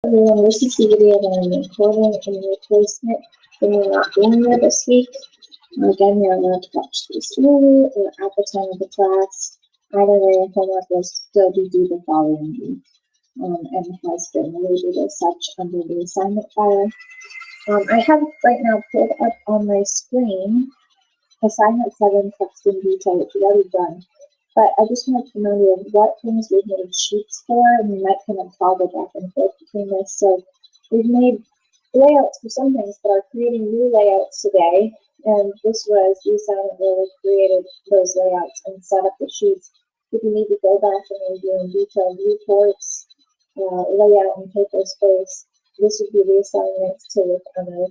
Everyone, this is the video that I'm recording in replacement when we're not being here this week. Again, you're allowed to watch this movie or at the time of the class. Either way, homework will still be due the following week and has been labeled as such under the assignment file. I have right now pulled up on my screen assignment 7 text in detail, which we've already done. But I just want to remind you of what things we've made sheets for, and we might kind of toggle back and forth between this. So we've made layouts for some things, but are creating new layouts today. And this was the assignment where we created those layouts and set up the sheets. If you need to go back and review in detail reports, layout, and paper space, this would be the assignment to look under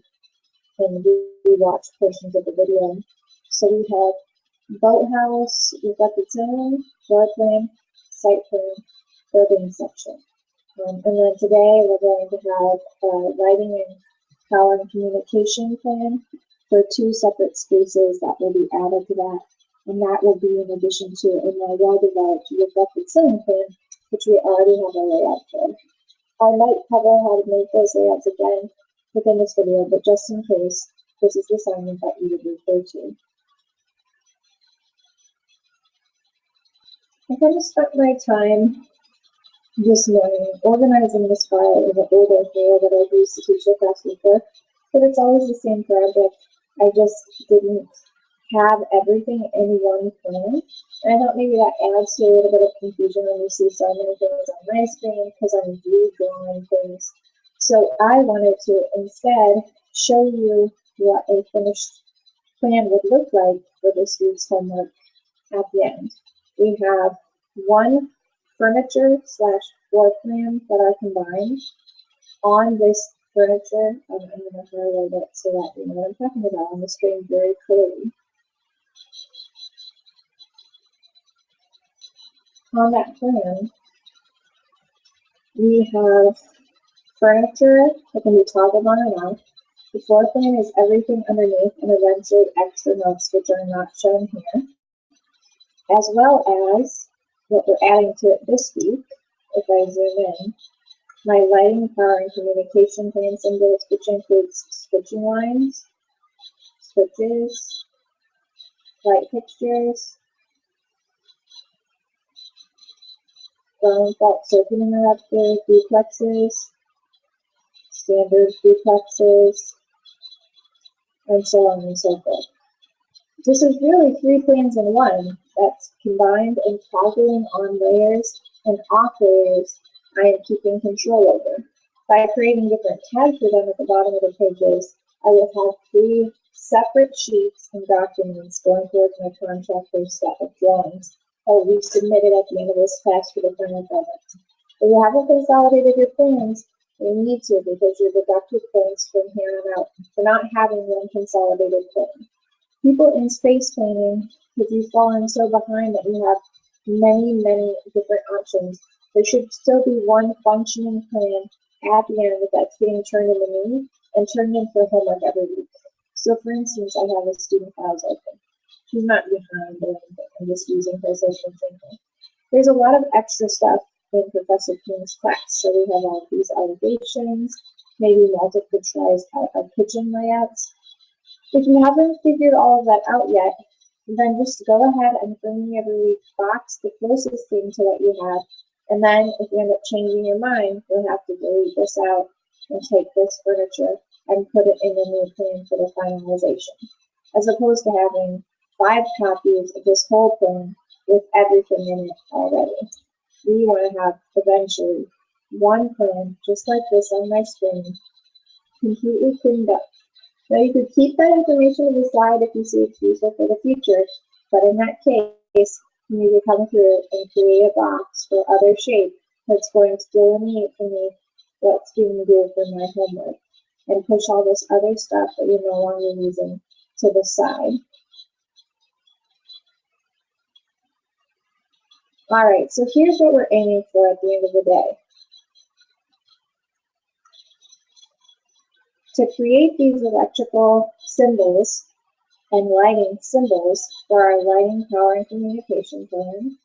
and rewatch portions of the video. So we have boathouse, we've got the zone, floor plan, site plan, building section. And then today we're going to have a lighting and power and communication plan for 2 separate spaces that will be added to that. And that will be in addition to a more well-developed reflected ceiling plan, which we already have a layout for. I might cover how to make those layouts again within this video, but just in case, this is the assignment that you would refer to. I kind of spent my time this morning organizing this file in an older file that I've used to teach the class before, but it's always the same project. I just didn't have everything in one plan, and I thought maybe that adds to a little bit of confusion when you see so many things on my screen because I'm redrawing things. So I wanted to instead show you what a finished plan would look like for this week's homework at the end. We have one furniture / floor plan that are combined. On this furniture, I'm going to highlight it so that you know what I'm talking about on the screen very clearly. On that plan, we have furniture that can be toggled on and off. The floor plan is everything underneath and eventually extra notes which are not shown here, as well as what we're adding to it this week. If I zoom in, my lighting, power, and communication plan symbols, which includes switching lines, switches, light fixtures, ground fault circuit interrupter, duplexes, standard duplexes, and so on and so forth. This is really 3 plans in one that's combined and toggling on layers and off layers I am keeping control over. By creating different tags for them at the bottom of the pages, I will have 3 separate sheets and documents going towards my contractor's set of drawings that will be submitted at the end of this class for the final product. If you haven't consolidated your plans, you need to because you've deducted plans from here on out for not having one consolidated plan. People in space planning, if you've fallen so behind that you have many different options, there should still be one functioning plan at the end that's getting turned into me and turned in for homework every week. So for instance, I have a student files open. She's not behind or anything. I'm just using her so she can think. There's a lot of extra stuff in Professor King's class. So we have all these elevations, maybe multiple tries of kitchen layouts. If you haven't figured all of that out yet, then just go ahead and for me every week box the closest thing to what you have. And then if you end up changing your mind, you'll have to delete this out and take this furniture and put it in the new plan for the finalization. As opposed to having 5 copies of this whole plan with everything in it already. We want to have eventually one plan just like this on my screen, completely cleaned up. Now you could keep that information to the side if you see it's useful for the future, but in that case, you need to come through and create a box or other shape that's going to delineate for me what's being due for my homework and push all this other stuff that you're no longer using to the side. All right, so here's what we're aiming for at the end of the day. To create these electrical symbols and lighting symbols for our lighting, power, and communication plan,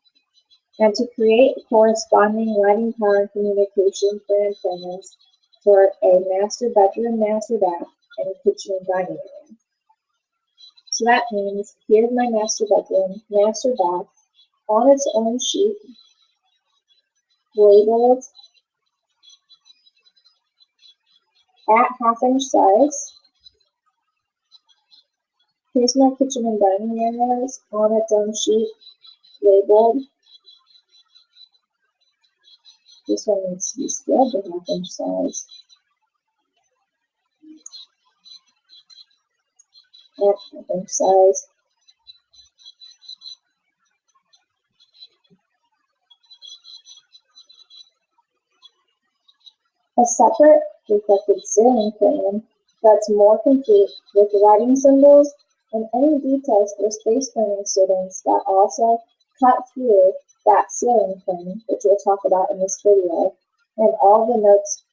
and to create corresponding lighting, power, and communication plan plans for a master bedroom, master bath, and kitchen and dining area. So that means here's my master bedroom, master bath, on its own sheet, labeled at 1/2 inch size. Here's my kitchen and dining areas on its own sheet, labeled. This one needs to be scaled to 1/2 inch size. At 1/2 inch size. A separate reflected ceiling plan that's more complete with writing symbols and any details for space planning students that also cut through that ceiling plan, which we'll talk about in this video, and all the notes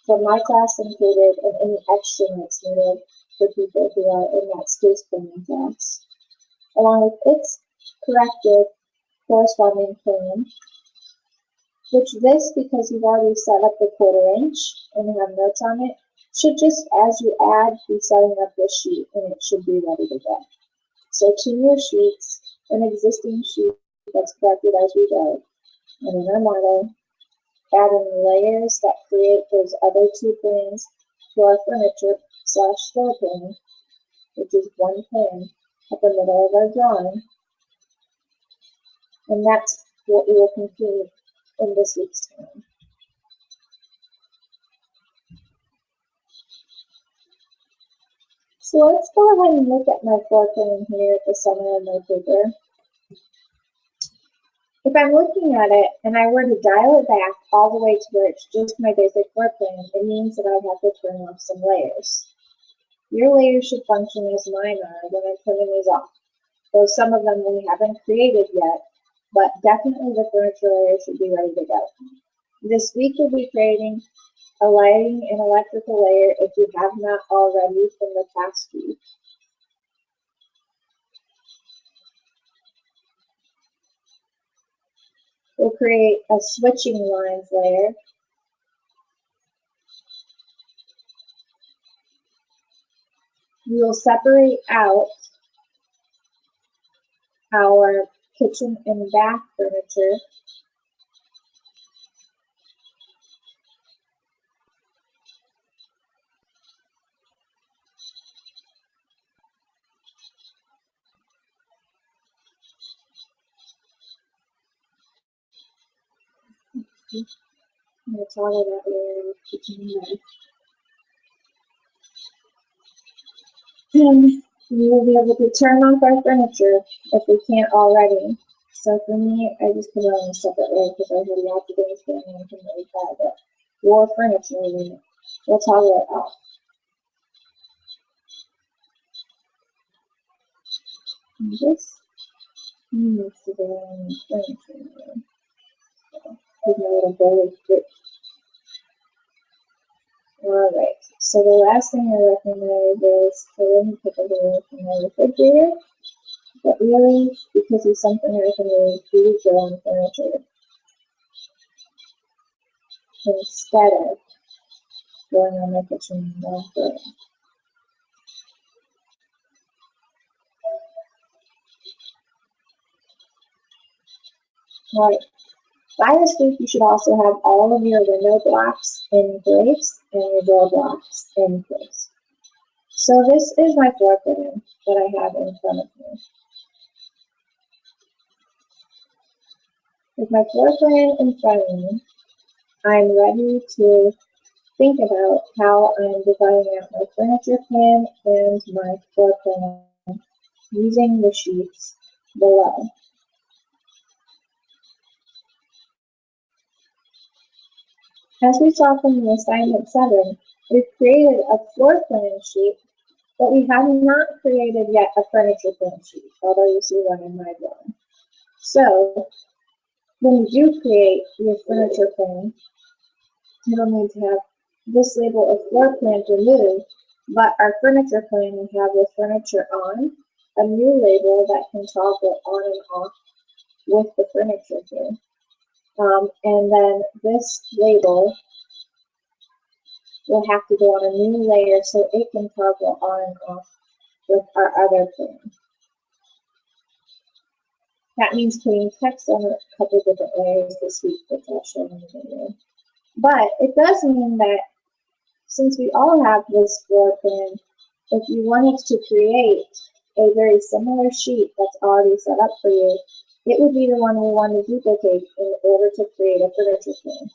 from my class included and any extra notes needed for people who are in that space planning class, along with its corrected corresponding plan, which this, because you've already set up the 1/4 inch and you have notes on it, should just, as you add, be setting up this sheet and it should be ready to go. So 2 new sheets, an existing sheet that's corrected as we go, and in our model, adding layers that create those other 2 plans to our furniture/floor plan, which is one plan at the middle of our drawing. And that's what we will complete in this week's time. So let's go ahead and look at my floor plan here at the center of my paper. If I'm looking at it and I were to dial it back all the way to where it's just my basic floor plan, it means that I have to turn off some layers. Your layers should function as mine are when I'm turning these off, though some of them we haven't created yet, but definitely the furniture layer should be ready to go. This week we'll be creating a lighting and electrical layer if you have not already from the past week. We'll create a switching lines layer. We will separate out our kitchen and bath furniture. I'm going to toggle that layer of kitchen and bath. And we will be able to turn off our furniture if we can't already. So for me, I just put it on a separate layer because I have the activated scanning and I can really try it. Your furniture, we'll toggle it off. And this needs to go on the furniture layer. Give me a little bowl of quick. Alright, so the last thing I recommend is to really pick a layer from my refrigerator. But really, because it's something I can really do go on furniture instead of going on my kitchen and bathroom. Alright, by this week you should also have all of your window blocks in place and your door blocks in place. So this is my floor plan that I have in front of me. With my floor plan in front of me, I'm ready to think about how I'm dividing out my furniture plan and my floor plan using the sheets below. As we saw from the assignment 7, we've created a floor plan sheet, but we have not created yet a furniture plan sheet, although you see one in my drawing. So when you do create your furniture plan, you'll need to have this label of floor plan removed, but our furniture plan will have the furniture on, a new label that can toggle on and off with the furniture here. And then this label will have to go on a new layer so it can toggle on and off with our other plan. That means putting text on a couple different layers this week, which I'll show in a minute. But it does mean that since we all have this floor plan, if you wanted to create a very similar sheet that's already set up for you, it would be the one we want to duplicate in order to create a furniture plan.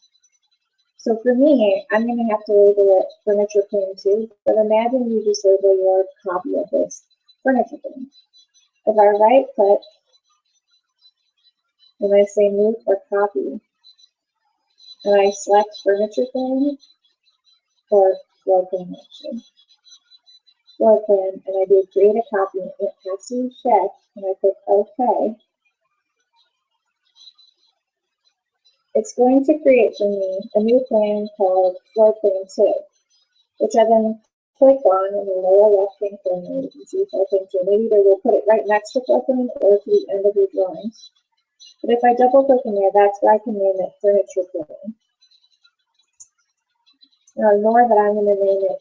So for me, I'm going to have to label it furniture plan 2, but imagine you just label your copy of this furniture plan. If I right click and I say move or copy, and I select furniture plan or floor plan actually, floor plan, and I do create a copy, and it has to be checked, and I click OK, it's going to create for me a new plan called floor plan 2, which I then click on in the lower left-hand corner. You can see floor plan 2. Maybe they will put it right next to floor plan or to the end of your drawings. But if I double click in there, that's where I can name it furniture plan. Now ignore that I'm going to name it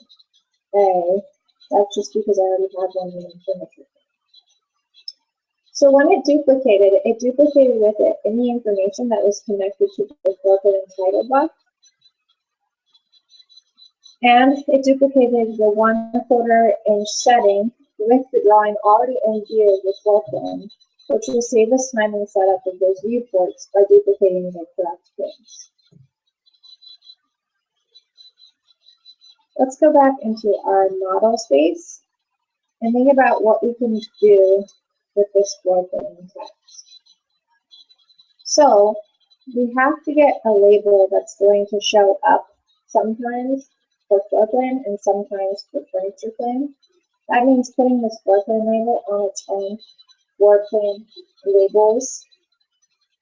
A. That's just because I already have one named furniture plan. So when it duplicated with it any information that was connected to the floor plan title box. And it duplicated the 1/4 inch setting with the drawing already in view of the floor plan, which will save us time in the setup of those viewports by duplicating the correct things. Let's go back into our model space and think about what we can do with this floor plan text. So we have to get a label that's going to show up sometimes for floor plan and sometimes for furniture plan. That means putting this floor plan label on its own floor plan labels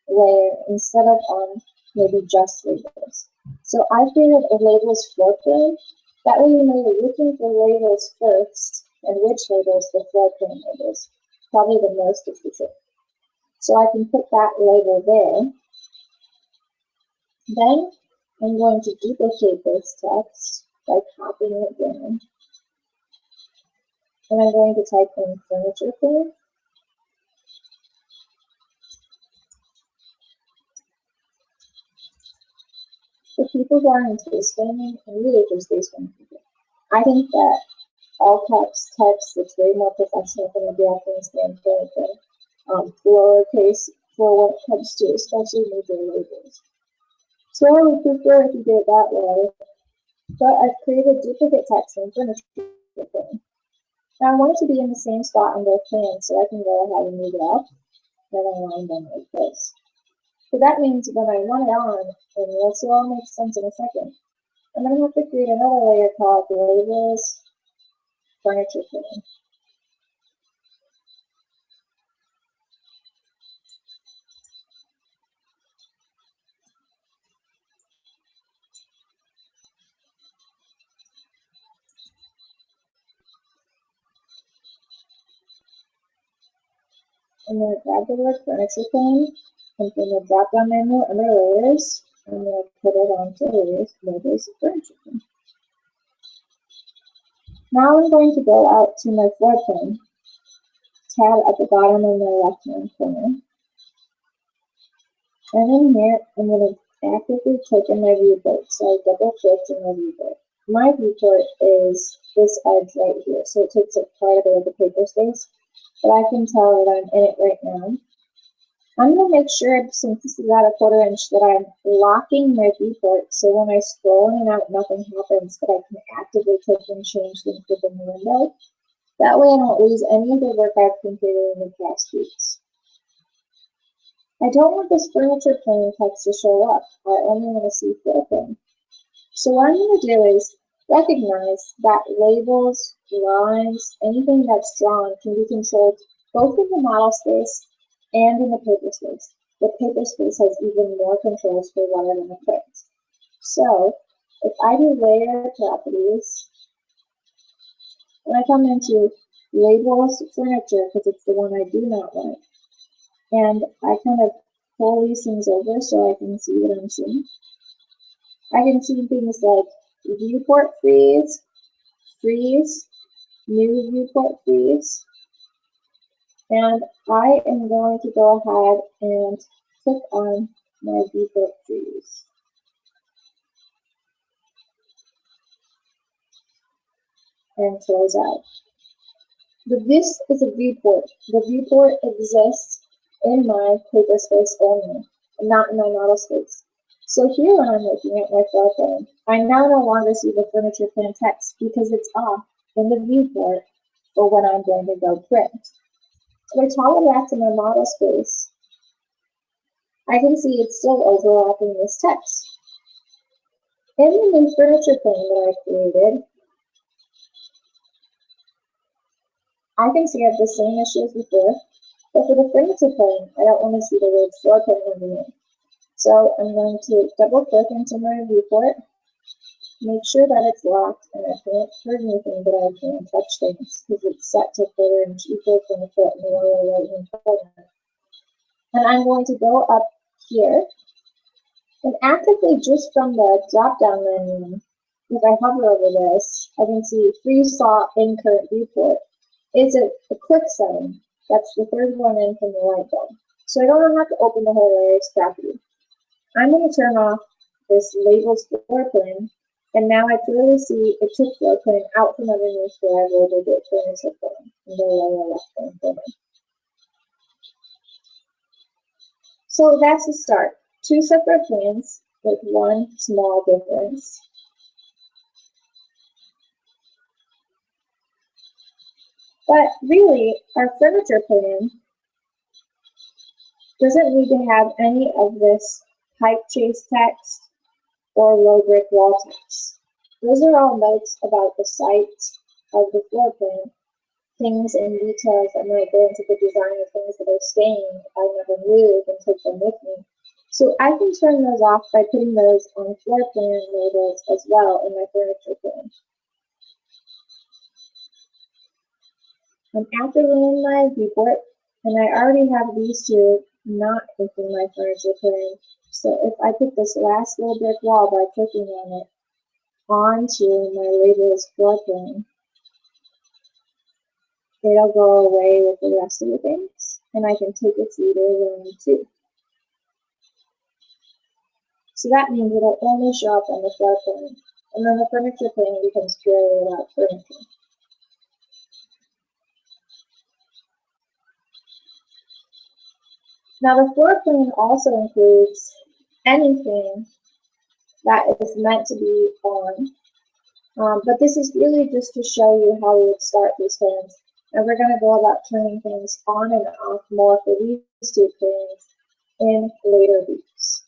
layer instead of on maybe just labels. So I created a labels floor plan. That way you know you're looking for labels first and which labels the floor plan labels. Probably the most of the trick. So I can put that label there. Then I'm going to duplicate this text by copying it down. And I'm going to type in furniture plan. For people who are in space framing, and really for space framing people, I think that all caps text that's way more professional from a drafting standpoint than lowercase for what it comes to, especially major labels. So I would prefer if you did it that way, but I've created duplicate text in furniture plan. Now I want it to be in the same spot on both plans, so I can go ahead and move it up and align them like this. So that means when I want it on, and this will all make sense in a second, I'm going to have to create another layer called labels furniture plan. I'm going to grab the word furniture plan, and from the drop down menu under layers, I'm going to put it onto labels furniture plan. Now I'm going to go out to my floor plan tab at the bottom of my left hand corner. And in here, I'm going to actively click in my viewport. So I double click in my viewport. My viewport is this edge right here, so it takes up quite a bit of the paper space, but I can tell that I'm in it right now. I'm going to make sure, since this is at a 1/4 inch, that I'm locking my viewport so when I scroll in and out, nothing happens, but I can actively click and change things within the window. That way I don't lose any of the work I've completed in the past weeks. I don't want this furniture plan text to show up. I only want to see floor plan. So what I'm going to do is recognize that labels, lines, anything that's drawn can be controlled both in the model space and in the paper space. The paper space has even more controls for what I'm going to print. So if I do layer properties, and I come into labels furniture because it's the one I do not want, and I kind of pull these things over so I can see what I'm seeing. I can see things like viewport freeze, freeze, new viewport freeze, and I am going to go ahead and click on my viewport freeze. And close out. This is a viewport. The viewport exists in my paper space only, and not in my model space. So here when I'm looking at my floor plan, I now no longer see the furniture plan text because it's off in the viewport for when I'm going to go print. If I toggle back to my model space, I can see it's still overlapping this text. In the new furniture plan that I created, I can see I have the same issue as before, but for the furniture plan, I don't want to see the word floor plan underneath. So I'm going to double click into my viewport, make sure that it's locked, and I can't hurt anything, but I can't touch things because it's set to 1/4 inch equal from the foot in the lower right hand corner. And I'm going to go up here, and actively just from the drop down menu, if I hover over this, I can see freeze thaw in current viewport. It's a quick setting. That's the third one in from the light bulb. So I don't have to open the whole layer, it's crappy. I'm going to turn off this labels floor plan, and now I clearly see it took floor plan out from underneath where I labeled it furniture plan in the lower left hand corner. So that's the start. 2 separate plans with one small difference. But really, our furniture plan doesn't need to have any of this hype chase text or low brick wall text. Those are all notes about the site of the floor plan, things and details that might go into the design of things that are staying if I never move and take them with me. So I can turn those off by putting those on floor plan labels as well in my furniture plan. I'm actively in my viewport, and I already have these two not within my furniture plan. So if I put this last little brick wall by clicking on it onto my labels floor plan, it'll go away with the rest of the things, and I can take its either one too. So that means it'll only show up on the floor plan, and then the furniture plan becomes purely about furniture. Now the floor plan also includes anything that is meant to be on, but this is really just to show you how we would start these plans. And we're going to go about turning things on and off more for these 2 plans in later weeks.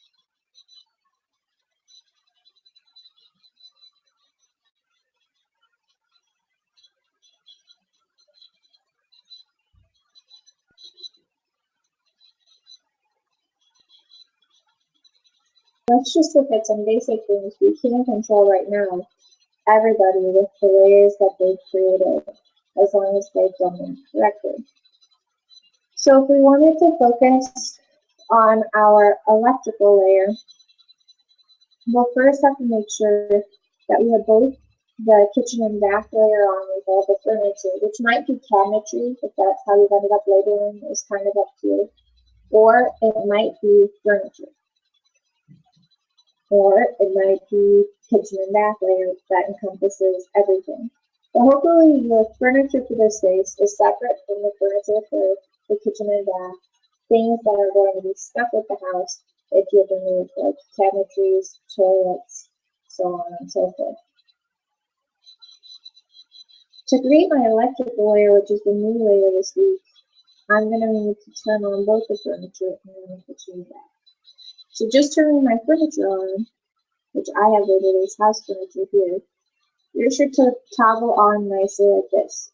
Let's just look at some basic things we can control right now, everybody with the layers that they've created, as long as they've done them correctly. So if we wanted to focus on our electrical layer, we'll first have to make sure that we have both the kitchen and bath layer on with all the furniture, which might be cabinetry, if that's how you've ended up labeling, is kind of up to you, or it might be furniture. Or it might be kitchen and bath layer that encompasses everything. But hopefully your furniture for this space is separate from the furniture for the kitchen and bath, things that are going to be stuck with the house if you've removed, like cabinetries, toilets, so on and so forth. To create my electrical layer, which is the new layer this week, I'm going to need to turn on both the furniture and the kitchen and bath. So just turning my furniture on, which I have labeled as house furniture here, you're sure to toggle on nicely like this.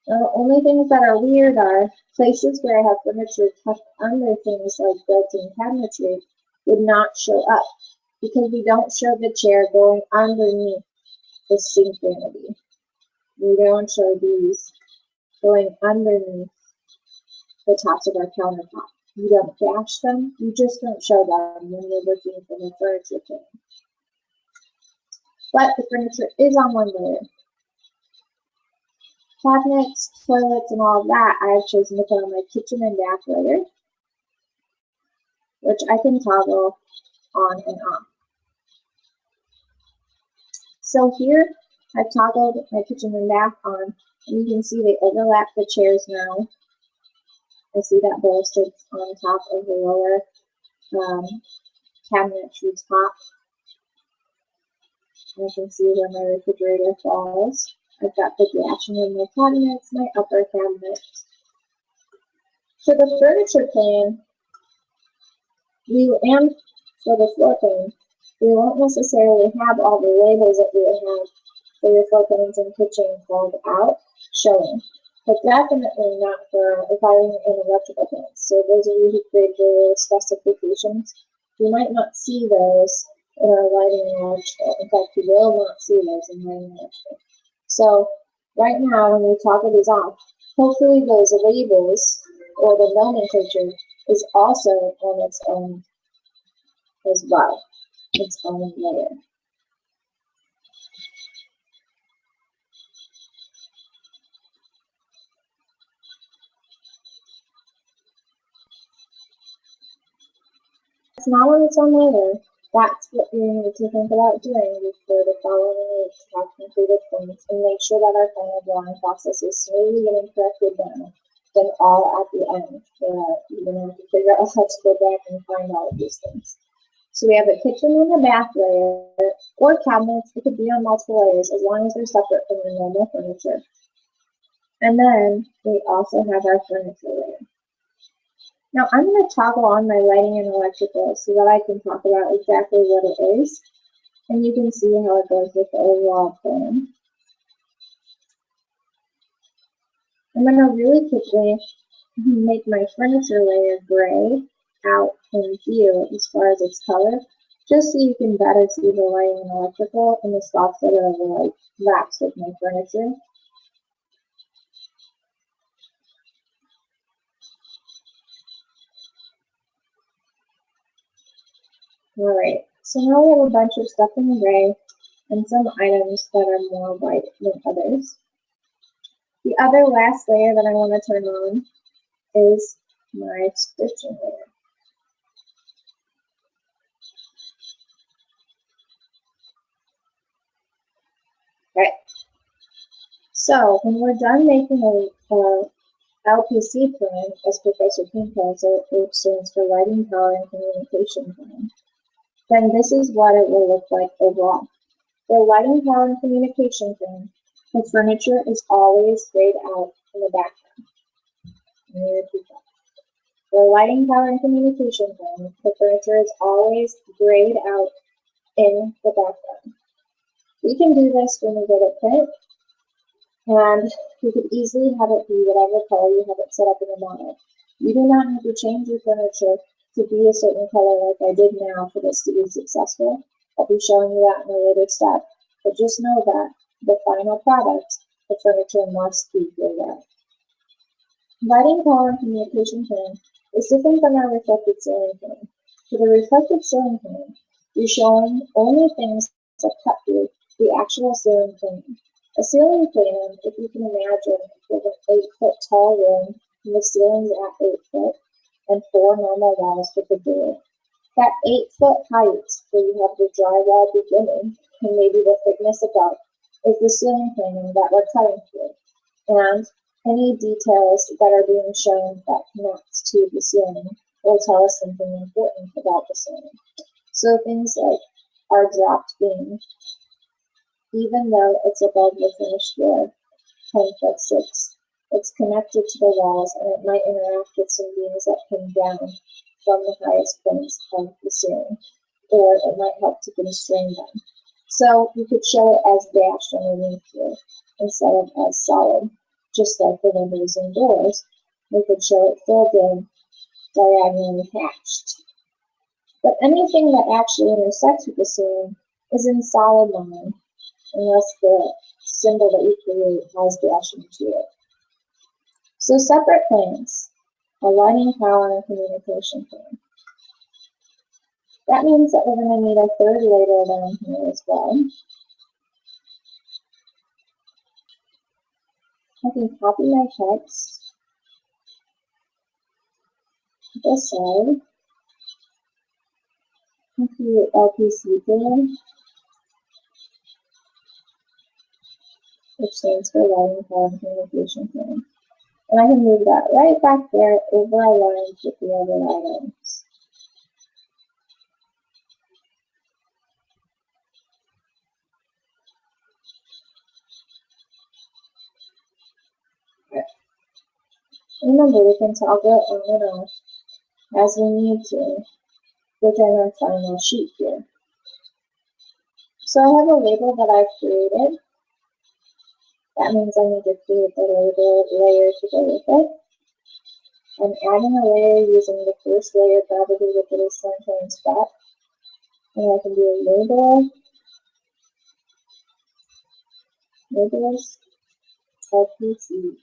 Now, the only things that are weird are places where I have furniture tucked under things like built-in cabinetry would not show up because we don't show the chair going underneath the sink vanity. We don't show these going underneath the tops of our countertop. You don't dash them, you just don't show them when you're looking for the furniture plan. but the furniture is on one layer. Cabinets, toilets, and all of that I've chosen to put on my kitchen and bath layer, which I can toggle on and off. So here I've toggled my kitchen and bath on, and you can see they overlap the chairs now. I see that bowl sits on top of the lower cabinetry top. I can see where my refrigerator falls. I've got the dashing of my cabinets, my upper cabinets. For the furniture plan, and for the floor plan, we won't necessarily have all the labels that we would have for your floor plans and kitchen called out showing, but definitely not for wiring and electrical plans. So those of you who create the specifications, you might not see those in our lighting and electrical. In fact, you will not see those in lighting and electrical. So right now, when we toggle these off, hopefully those labels or the nomenclature is also on its own as well, its own layer. It's not on its own layer. That's what we need to think about doing before the following week to have completed things and make sure that our final drawing process is smoothly getting corrected down. Then all at the end, you're going to have to figure out how to go back and find all of these things. So we have a kitchen and a bath layer, or cabinets. It could be on multiple layers as long as they're separate from the normal furniture. And then we also have our furniture layer. Now I'm going to toggle on my lighting and electrical so that I can talk about exactly what it is, and you can see how it goes with the overall plan. I'm going to really quickly make my furniture layer gray out in view as far as its color, just so you can better see the lighting and electrical and the spots that are overlaps with my furniture. Alright, so now we have a bunch of stuff in gray and some items that are more white than others. The other last layer that I want to turn on is my stitching layer. Right. So when we're done making a LPC plan, as Professor King calls it, which stands for Lighting, Power, and Communication Plan, then this is what it will look like overall. The lighting, power, and communication plan, the furniture is always grayed out in the background. Let me repeat that. The lighting, power, and communication plan, the furniture is always grayed out in the background. We can do this when we go to print, and you could easily have it be whatever color you have it set up in the model. You do not need to change your furniture to be a certain color like I did now for this to be successful. I'll be showing you that in a later step, but just know that the final product, the furniture must be grayed out. Lighting, power, and communication plan is different than our reflected ceiling plan. For the reflected ceiling plan, you're showing only things that cut through the actual ceiling plane. A ceiling plan, if you can imagine, with an 8-foot tall room, and the ceiling's at 8 foot, and 4 normal walls with the door. That 8-foot height where you have the drywall beginning, and maybe the thickness above, is the ceiling planing that we're cutting through. And any details that are being shown that connects to the ceiling will tell us something important about the ceiling. So things like our dropped beam, even though it's above the finished floor, 10'6", it's connected to the walls and it might interact with some beams that come down from the highest points of the ceiling, or it might help to constrain them. So you could show it as dashed underneath here instead of as solid, just like the windows and doors. We could show it filled in, diagonally hatched. But anything that actually intersects with the ceiling is in solid line, unless the symbol that you create has dashing to it. So separate plans, a lighting, power, and communication plan. That means that we're going to need a third layer down here as well. I can copy my text this side, create LPC plan, which stands for Lighting Column Communication Plan. And I can move that right back there over aligned with the other items. Remember, we can toggle it on and off as we need to within our final sheet here. So I have a label that I've created. That means I need to create the label layer to go with it. I'm adding a layer using the first layer probably with the center spot. And I can do a label, labels, LPC.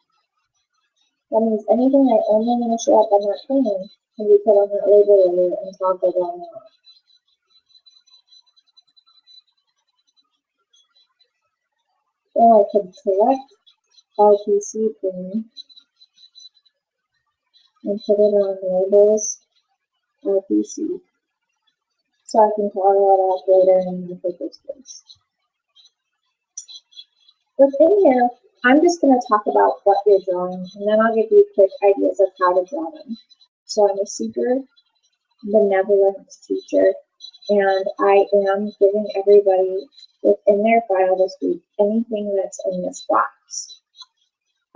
That means anything I only want to show up on that plan can be put on that label layer and toggled on and off. Then I can select LPC plan and put it on labels LPC. So I can toggle it off later in my paper space. Within here, I'm just going to talk about what you're drawing, and then I'll give you quick ideas of how to draw them. So I'm a super benevolent teacher, and I am giving everybody within their file this week anything that's in this box.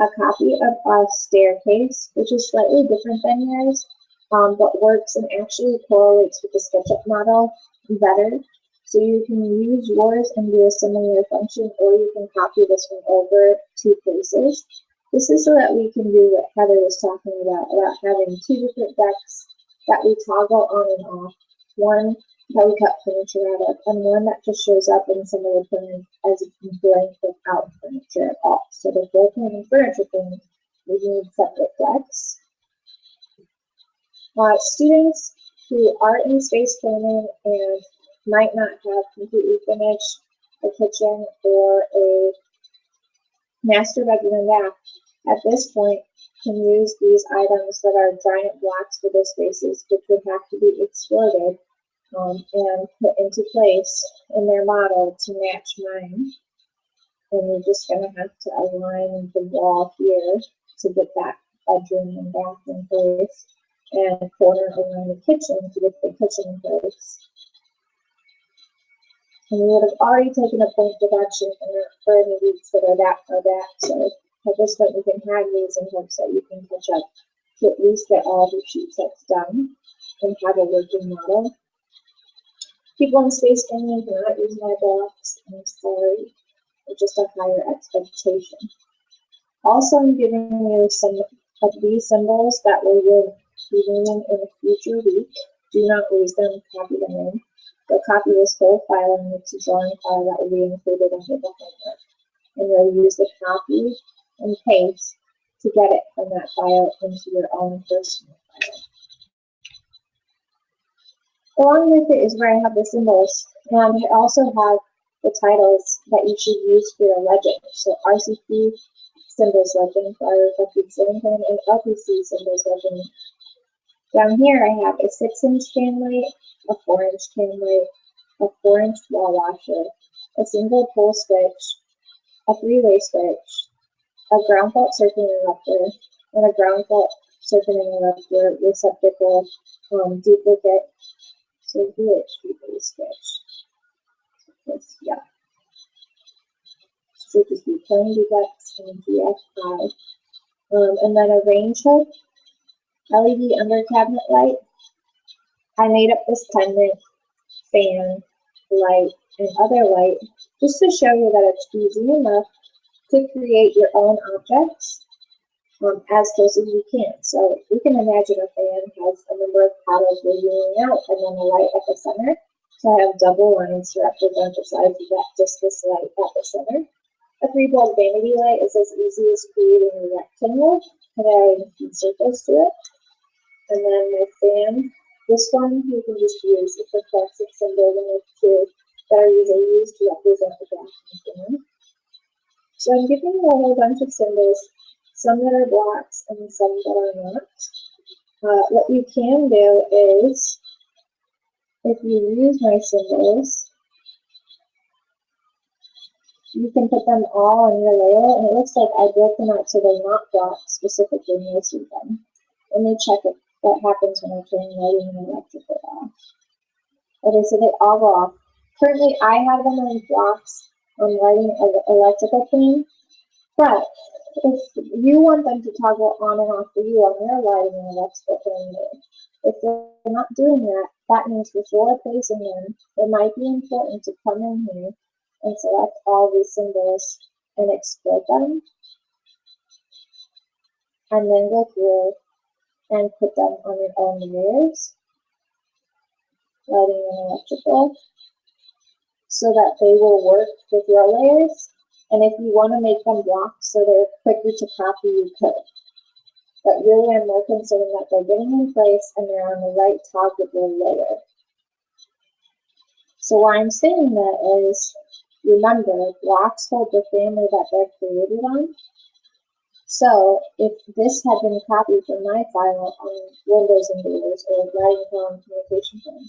A copy of a staircase, which is slightly different than yours, but works and actually correlates with the SketchUp model better. So you can use yours and do a similar function, or you can copy this one over 2 places. This is so that we can do what Heather was talking about having 2 different decks that we toggle on and off. One that we cut furniture out of, and one that just shows up in some of the plans as a blank without furniture at all. So the floor plan and furniture plan, we need separate decks. Students who are in space planning and might not have completely finished a kitchen or a master bedroom and bath, at this point can use these items that are giant blocks for their spaces, which would have to be exploded and put into place in their model to match mine. And you're just going to have to align the wall here to get that bedroom and bath in place, and corner around the kitchen to get the kitchen in place. And we would have already taken a point deduction for any weeks that are that far back. So at this point, we can have these in hopes that you can catch up to at least get all the sheet sets done and have a working model. People in space planning cannot use my blocks. I'm sorry. It's just a higher expectation. Also, I'm giving you some of these symbols that we will be learning in a future week. Do not lose them, copy them in. You'll copy this whole file and it's a drawing file that will be included under the homework. And you'll use the copy and paste to get it from that file into your own personal file. Along with it is where I have the symbols, and I also have the titles that you should use for your legend. So RCP symbols legend for our reflected ceiling fan, and LPC symbols legend. Down here I have a 6-inch fan light, a 4-inch fan light, a 4-inch wall washer, a single pole switch, a 3-way switch, a ground fault circuit interrupter, and a ground fault circuit interrupter receptacle duplicate. So DHP switch. This, yeah. Should just be plain duplex and GF5. And then a range hood, LED under cabinet light. I made up this pendant, fan, light, and other light just to show you that it's easy enough to create your own objects as close as you can. So you can imagine a fan has a number of paddles radiating out and then a light at the center. So I have double lines to represent the size of that, just this light at the center. A 3-bulb vanity light is as easy as creating a rectangle and adding some circles to it. And then my fan, this one you can just use. It's a classic symbol, and there's 2 that are usually used to represent the gas and fan. So I'm giving you a whole bunch of symbols, some that are blocks and some that are not. What you can do is, if you use my symbols, you can put them all on your layer, and it looks like I broke them out so they're not blocks specifically, most of them. Let me check if what happens when I turn lighting and electrical off. Okay, so they all go off. Currently, I have them on blocks on lighting and electrical pane, but if you want them to toggle on and off for you on your lighting and electrical pane, if they're not doing that, that means before placing them, it might be important to come in here and select all these symbols and export them, and then go through and put them on your own layers, lighting and electrical, so that they will work with your layers. And if you want to make them blocks so they're quicker to copy, you could. But really, I'm more concerned that they're getting in place and they're on the right toggleable layer. So why I'm saying that is, remember, blocks hold the family that they're created on. So if this had been copied from my file on Windows Invaders or Writing Column Communication Plan,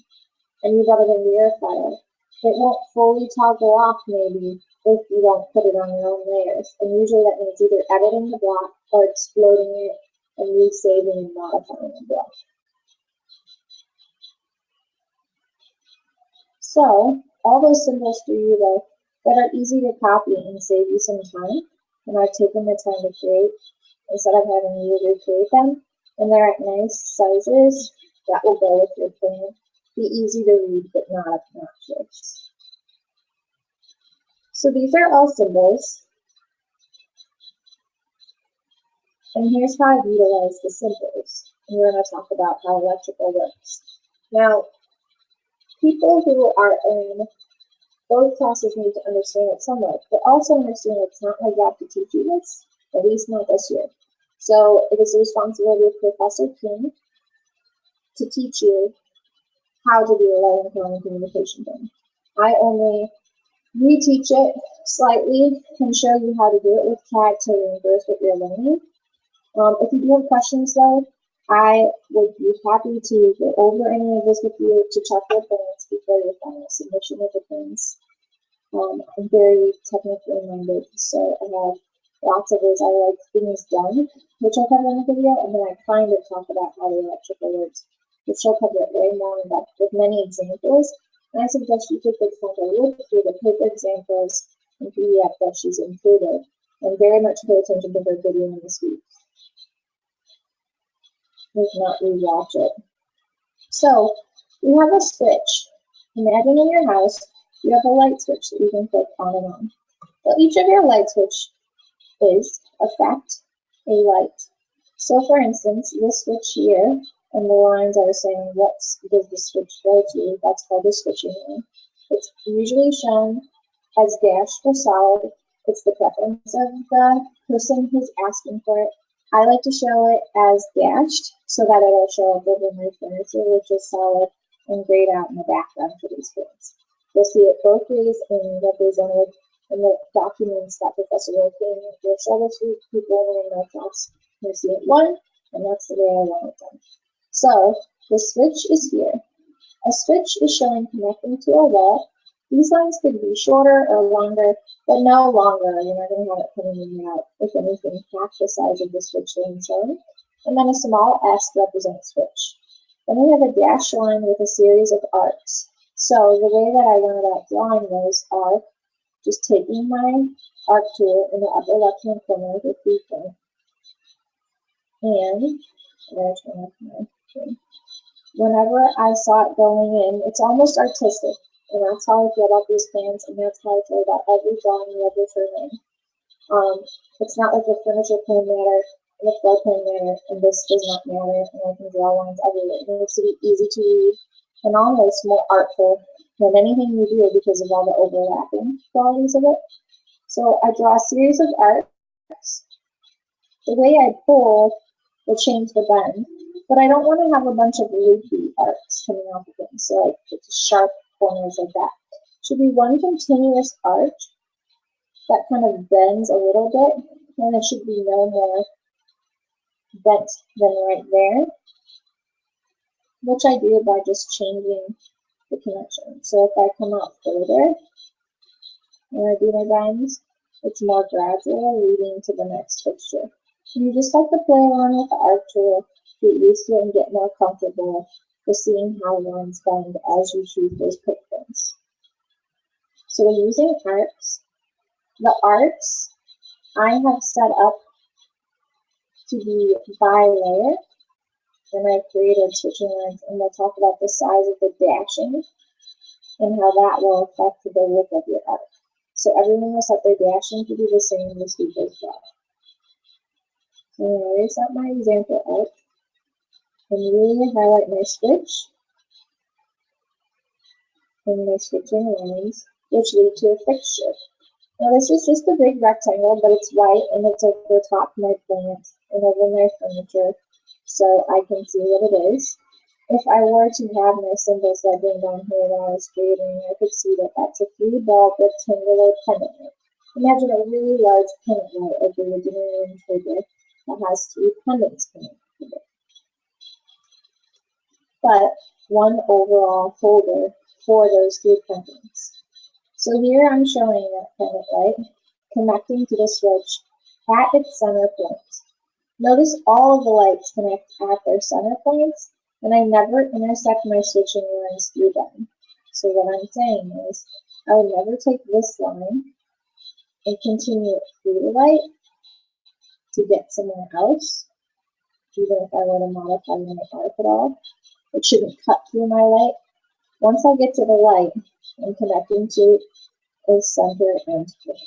and you got it into your file, it won't fully toggle off maybe if you don't put it on your own layers. And usually that means either editing the block or exploding it and resaving and modifying the block. So all those symbols for you though that are easy to copy and save you some time, and I've taken the time to create instead of having you recreate them, and they're at nice sizes that will go with your plan. Be easy to read but not obnoxious. So these are all symbols, and here's how I've utilized the symbols. And we're going to talk about how electrical works. Now, people who are in both classes need to understand it somewhat, but also understand it's not my job to teach you this, at least not this year. So it is the responsibility of Professor King to teach you how to do a lighting plan communication thing. I only reteach it slightly and show you how to do it with CAD to reimburse what you're learning. If you do have questions though, I would be happy to go over any of this with you to check your plans before your final submission of the plans. I'm very technically minded, so I have lots of ways I like things done, which I'll cover in the video, and then I kind of talk about how the electrical works, which I'll cover it way more in depth with many examples. And I suggest you take the time to look through the paper examples and PDF that she's included, and very much pay attention to her video in this week. If not, rewatch it. So we have a switch. Imagine in your house you have a light switch that you can click on and on. Well, each of your light switch is, affect, a light. So for instance, this switch here, and the lines are saying what does the switch go to, that's called the switching line. It's usually shown as dashed or solid. It's the preference of the person who's asking for it. I like to show it as dashed so that it'll show up over my furniture, which is solid and grayed out in the background for these kids. You'll see it both ways and represented in the documents that Professor King will show us to people in my class. You see it one, and that's the way I want it done. So the switch is here. A switch is showing connecting to a wall. These lines could be shorter or longer, but no longer. You're not going to have it coming in and out. If anything, half the size of the switch line showing. And then a small S represents switch. Then we have a dashed line with a series of arcs. So the way that I went about drawing those are just taking my arc tool in the upper left-hand corner with a 3 point. And whenever I saw it going in, it's almost artistic. And that's how I feel about these plans, and that's how I feel about every drawing you ever turn in. It's not like the furniture plan matter and the floor plan matter, and this does not matter, and I can draw lines everywhere. It needs to be easy to read and almost more artful than anything you do because of all the overlapping qualities of it. So I draw a series of arcs. The way I pull will change the bend, but I don't want to have a bunch of loopy arcs coming off of it, so like it's sharp corners like that. It should be one continuous arch that kind of bends a little bit, and it should be no more bent than right there, which I do by just changing the connection. So if I come out further and I do my bends, it's more gradual, leading to the next fixture. And you just have to play around with the arc tool, get used to it, and get more comfortable with seeing how lines bend as you choose those pick points. So we're using arcs. The arcs I have set up to be by layer, and I've created switching lines, and we'll talk about the size of the dashing and how that will affect the look of your arc. So everyone will set their dashing to be the same this week as well. So I'm going to erase out my example arc and really highlight my switch and my switching lines, which lead to a fixture. Now this is just a big rectangle, but it's white and it's over top my plant and over my furniture, so I can see what it is. If I were to have my symbols legend down here that I was creating, I could see that that's a 3-ball rectangular pendant light. Imagine a really large pendant light of the original trigger that has 3 pendants connected to it. But one overall holder for those 3 pendants. So here I'm showing that pendant light connecting to the switch at its center point. Notice all of the lights connect at their center points, and I never intersect my switching lines through them. So what I'm saying is, I would never take this line and continue it through the light to get somewhere else, even if I were to modify my arc at all. It shouldn't cut through my light. Once I get to the light, I'm connecting to a center and point.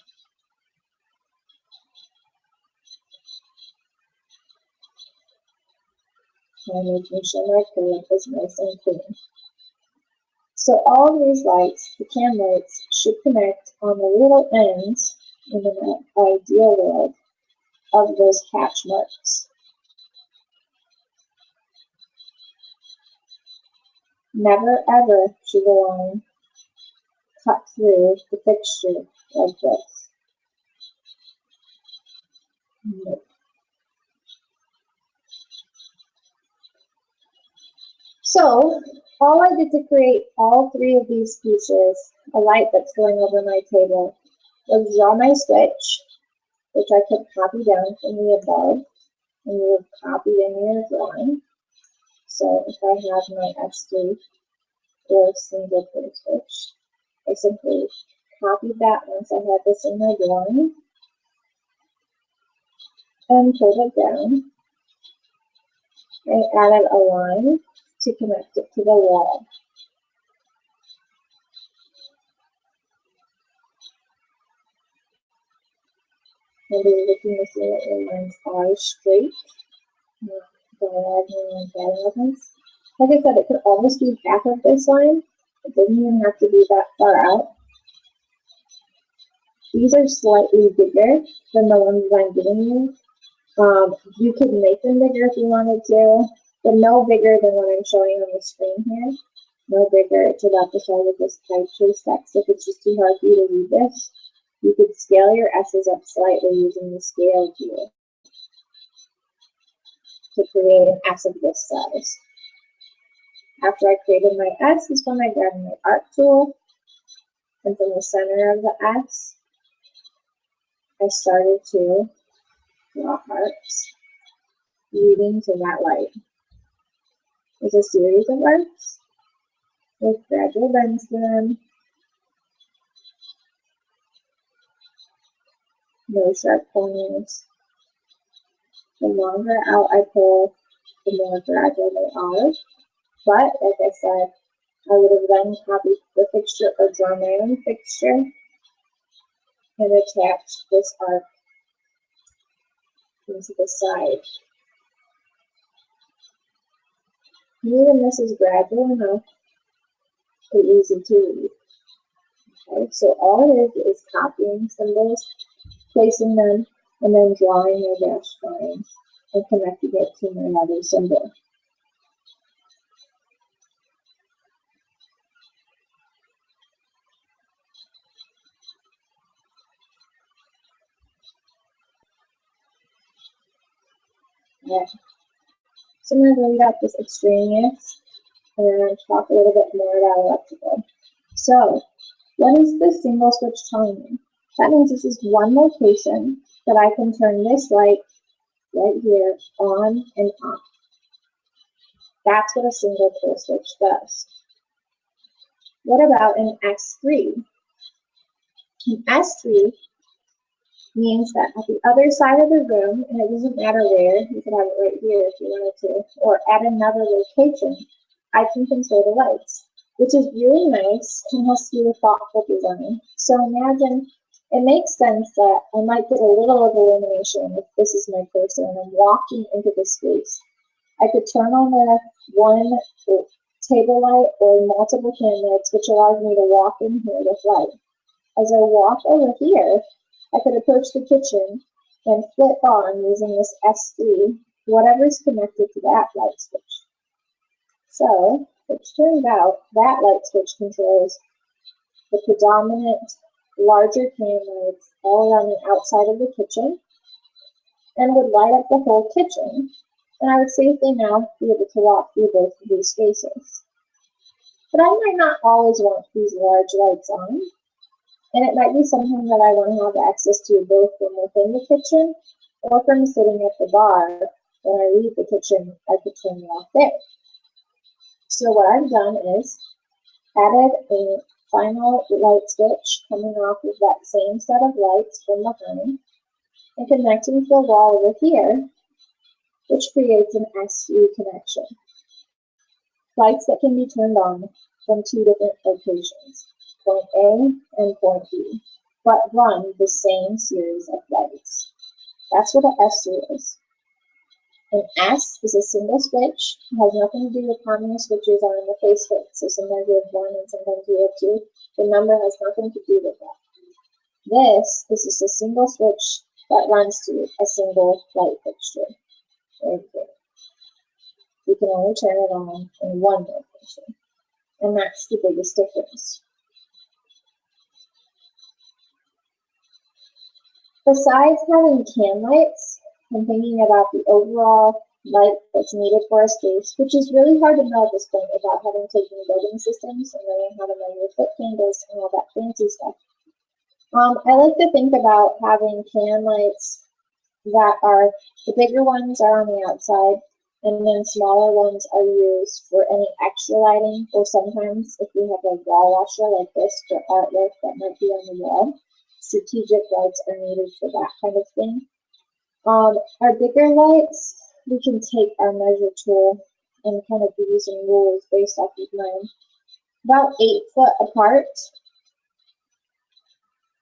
And making sure my code is nice and clean. So all these lights, the cam lights, should connect on the little ends in the ideal world of those hatch marks. Never ever should the line cut through the fixture like this. Nope. So all I did to create all 3 of these pieces, a light that's going over my table, was draw my switch, which I could copy down from the above, and you would copy in your drawing. So if I have my S3 or single pin switch, I simply copied that once I had this in my drawing and pulled it down. I added a line to connect it to the wall. And we're looking to see that your lines are straight, not diagonal and diagonal. Like I said, it could almost be half of this line. It doesn't even have to be that far out. These are slightly bigger than the ones I'm giving you. You could make them bigger if you wanted to, but no bigger than what I'm showing on the screen here. No bigger. It's about the size of this typeface text. If it's just too hard for you to read this, you could scale your S's up slightly using the scale tool to create an S of this size. After I created my S is when I grabbed my arc tool, and from the center of the S, I started to draw arcs leading to that light. There's a series of arcs with gradual bends to them, no sharp corners. The longer out I pull, the more gradual they are. But, like I said, I would have then copied the fixture or drawn my own fixture and attached this arc into the side. Even this is gradual enough and easy to read. Okay, so all it is copying symbols, placing them, and then drawing my dashed lines and connecting it to my other symbol. Okay. So I'm going to read out this extraneous and then talk a little bit more about electrical. So, what is the single switch telling me? That means this is one location that I can turn this light right here on and off. That's what a single pole switch does. What about an S3? An S3 means that at the other side of the room, and it doesn't matter where, you could have it right here if you wanted to, or at another location, I can control the lights, which is really nice and has to do with thoughtful design. So imagine, it makes sense that I might get a little of illumination if this is my cursor and I'm walking into the space. I could turn on the one table light or multiple can lights, which allows me to walk in here with light. As I walk over here, I could approach the kitchen and flip on using this S3, whatever's connected to that light switch. So, it turns out that light switch controls the predominant larger can lights all around the outside of the kitchen and would light up the whole kitchen. And I would safely now be able to walk through both of these spaces. But I might not always want these large lights on. And it might be something that I want to have access to both from within the kitchen or from sitting at the bar. When I leave the kitchen, I could turn it off there. So what I've done is added a final light switch coming off of that same set of lights from behind and connecting to the wall over here, which creates an S3 connection. Lights that can be turned on from two different locations, point A and point B, but run the same series of lights. That's what an S3 is. An S is a single switch. It has nothing to do with how many switches are in the facelift. So sometimes you have one and sometimes you have two. The number has nothing to do with that. This is just a single switch that runs to a single light fixture. Right here. You can only turn it on in one location. And that's the biggest difference. Besides having can lights, I'm thinking about the overall light that's needed for a space, which is really hard to know at this point without having taken building systems and learning how to measure foot candles and all that fancy stuff. I like to think about having can lights that are, the bigger ones are on the outside, and then smaller ones are used for any extra lighting, or sometimes if we have a wall washer like this for artwork that might be on the wall, strategic lights are needed for that kind of thing. Our bigger lights, we can take our measure tool and kind of be using rules based off of mine. About 8 foot apart.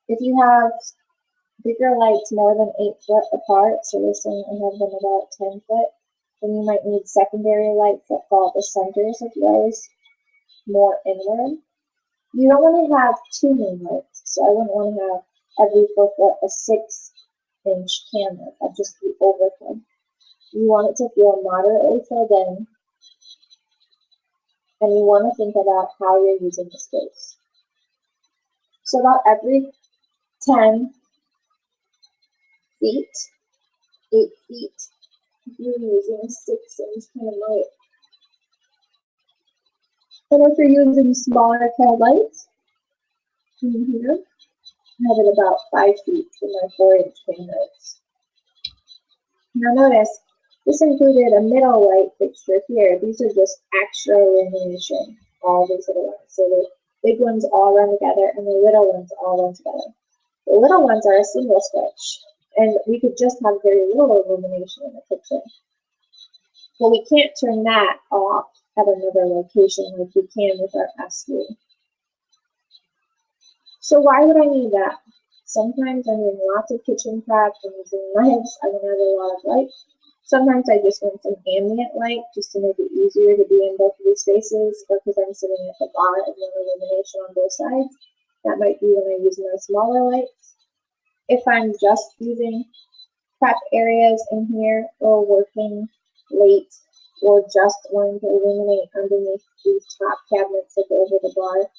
If you have bigger lights more than 8 foot apart, so this one I have them about 10 foot, then you might need secondary lights that fall at the centers of those more inward. You don't want to have too many lights, so I wouldn't want to have every 4 foot a 6-inch can light. That'd just be overkill. You want it to feel moderately filled in, and you want to think about how you're using the space. So about every 10 feet, 8 feet, you're using a 6-inch can light. And if you're using smaller can lights, in here, I have it about 5 feet for my 4-inch can lights. Now notice, this included a middle light fixture here. These are just extra illumination, all these little ones. So the big ones all run together and the little ones all run together. The little ones are a single switch, and we could just have very little illumination in the kitchen. Well, we can't turn that off at another location like we can with our S3. So why would I need that? Sometimes I'm doing lots of kitchen prep and using knives, I want to have a lot of light. Sometimes I just want some ambient light just to make it easier to be in both of these spaces, or because I'm sitting at the bar and want illumination on both sides. That might be when I use my smaller lights. If I'm just using prep areas in here or working late or just wanting to illuminate underneath these top cabinets that go over the bar,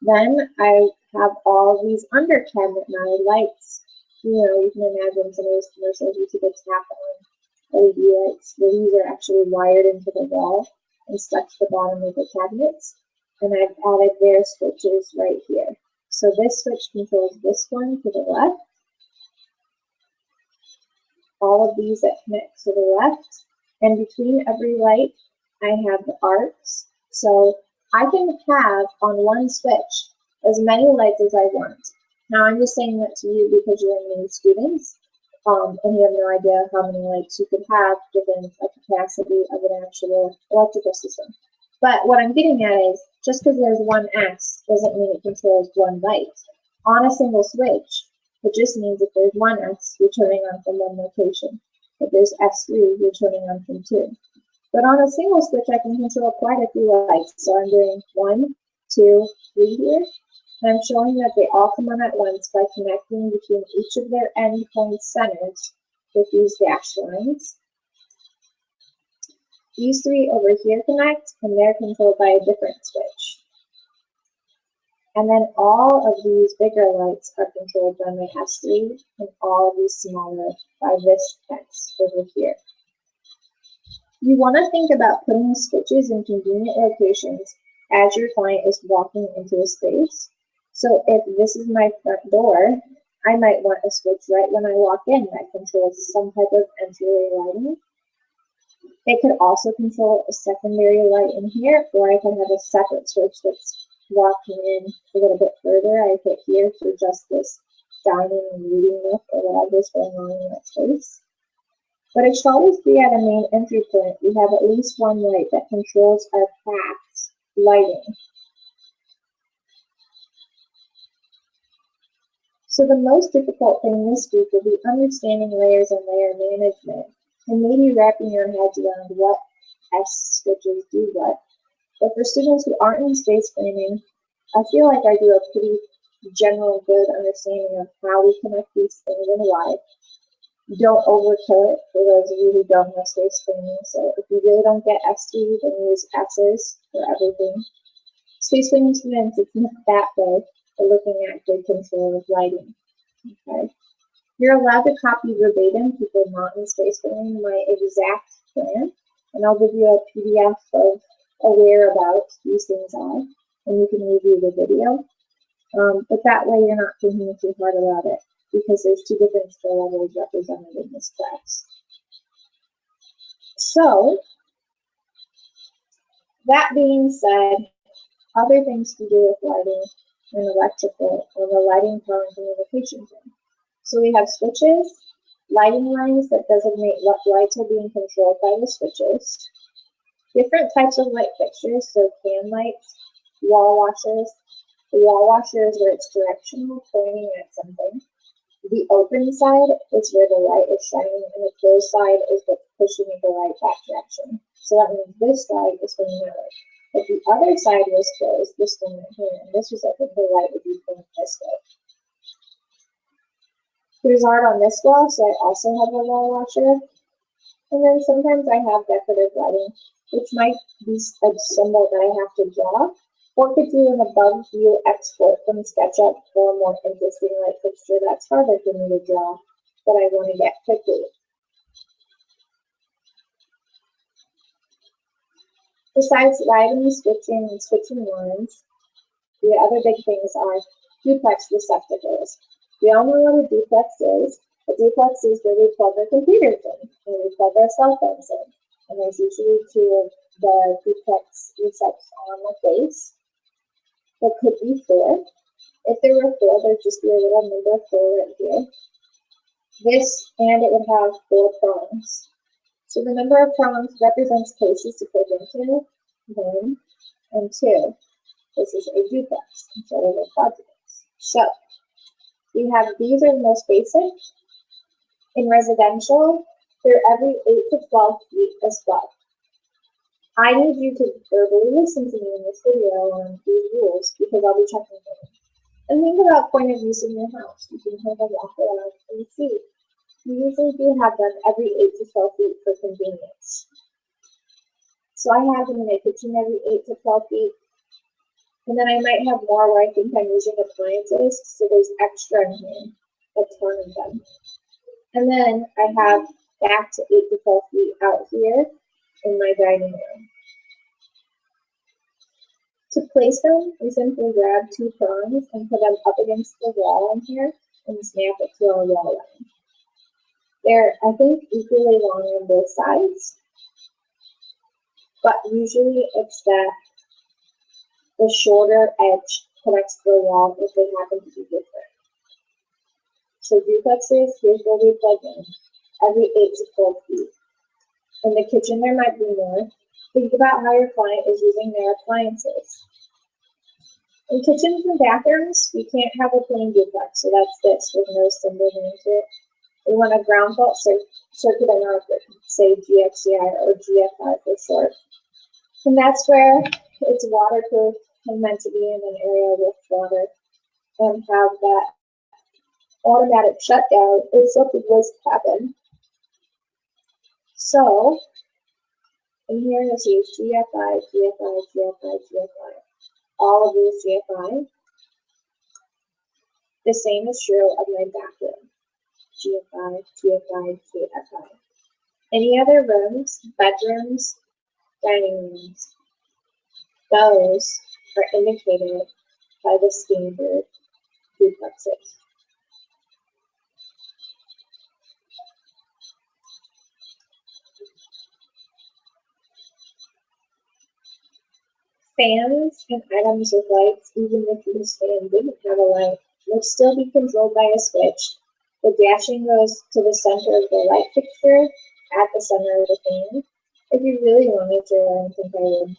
then I have all these under cabinet mounted lights. You know, you can imagine some of those commercials you see the tap LED lights. These are actually wired into the wall and stuck to the bottom of the cabinets. And I've added their switches right here. So this switch controls this one to the left, all of these that connect to the left, and between every light, I have the arcs. So I can have on one switch as many lights as I want. Now I'm just saying that to you because you're new students, and you have no idea how many lights you could have given a capacity of an actual electrical system. But what I'm getting at is, just because there's one X doesn't mean it controls one light. On a single switch, it just means if there's one X, you're turning on from one location. If there's S3, you're turning on from two. But on a single switch, I can control quite a few lights. So I'm doing 1, 2, 3 here. And I'm showing that they all come on at once by connecting between each of their endpoint centers with these dashed lines. These three over here connect, and they're controlled by a different switch. And then all of these bigger lights are controlled by my S3, and all of these smaller by this X over here. You want to think about putting switches in convenient locations as your client is walking into a space. So if this is my front door, I might want a switch right when I walk in that controls some type of entryway lighting. It could also control a secondary light in here, or I can have a separate switch that's walking in a little bit further. I hit here for just this dining and reading nook or whatever's going on in that space. But it should always be at a main entry point. We have at least one light that controls our path's lighting. So the most difficult thing this week will be understanding layers and layer management, and maybe wrapping your heads around what S switches do what. But for students who aren't in space planning, I feel like I do a pretty general good understanding of how we connect these things and why. Don't overkill it for those of you who don't have space planning. So if you really don't get S2, then use S's for everything. Space planning students, it's not that way. We're looking at good control of lighting. Okay. You're allowed to copy verbatim, people not in space planning, my exact plan, and I'll give you a PDF of whereabout these things are, and you can review the video. But that way you're not thinking too hard about it, because there's two different skill levels represented in this class. So, that being said, other things to do with lighting and electrical, or the lighting, power, and communication thing. So we have switches, lighting lines that designate what lights are being controlled by the switches, different types of light fixtures, so can lights, wall washers. The wall washer is where it's directional, pointing at something. The open side is where the light is shining, and the closed side is what's pushing the light that direction. So that means this side is pointing that way. If the other side was closed, this one right here, and this was open, the light would be pointing this way. There's art on this wall, so I also have a wall washer. And then sometimes I have decorative lighting, which might be a symbol that I have to draw, or could do an above view export from SketchUp for a more interesting light fixture that's harder for me to draw, that I want to get quickly. Besides lighting, switching, and switching lines, the other big things are duplex receptacles. We all know what a duplex is. A duplex is where we plug our computers in, and we plug our cell phones in. And there's usually two of the duplex resets on the face. There could be 4. If there were 4, there'd just be a little number 4 right here. This, and it would have 4 prongs. So the number of prongs represents places to plug into, 1 and 2. This is a duplex instead of a quadruplex. So we have, these are the most basic. In residential, they're every 8 to 12 feet as well. I need you to verbally listen to me in this video on these rules because I'll be checking them. And think about point of use in your house. You can kind of walk around and see. We usually do have them every 8 to 12 feet for convenience. So I have them in my kitchen every 8 to 12 feet. And then I might have more where I think I'm using appliances, so there's extra in here, a ton of them. And then I have back to 8 to 12 feet out here in my dining room. To place them, we simply grab 2 prongs and put them up against the wall in here and snap it to our wall line. They're, I think, equally long on both sides, but usually it's that the shorter edge connects to the wall if they happen to be different. So duplexes, here's where we plug in, every 8 to 12 feet. In the kitchen, there might be more. Think about how your client is using their appliances. In kitchens and bathrooms, we can't have a plain duplex, so that's this with no symbol into it. We want a ground fault circuit analysis, say GFCI or GFI for short. And that's where it's waterproof and meant to be in an area with water and have that automatic shutdown if something was to happen. So, in here you'll see GFI, GFI, GFI, GFI. All of these GFI. The same is true of my bathroom. GFI, GFI, GFI. Any other rooms, bedrooms, dining rooms, those are indicated by the standard duplexes. Fans and items with lights, even if this fan didn't have a light, would still be controlled by a switch. The dashing goes to the center of the light fixture at the center of the fan. If you really wanted to, I think I would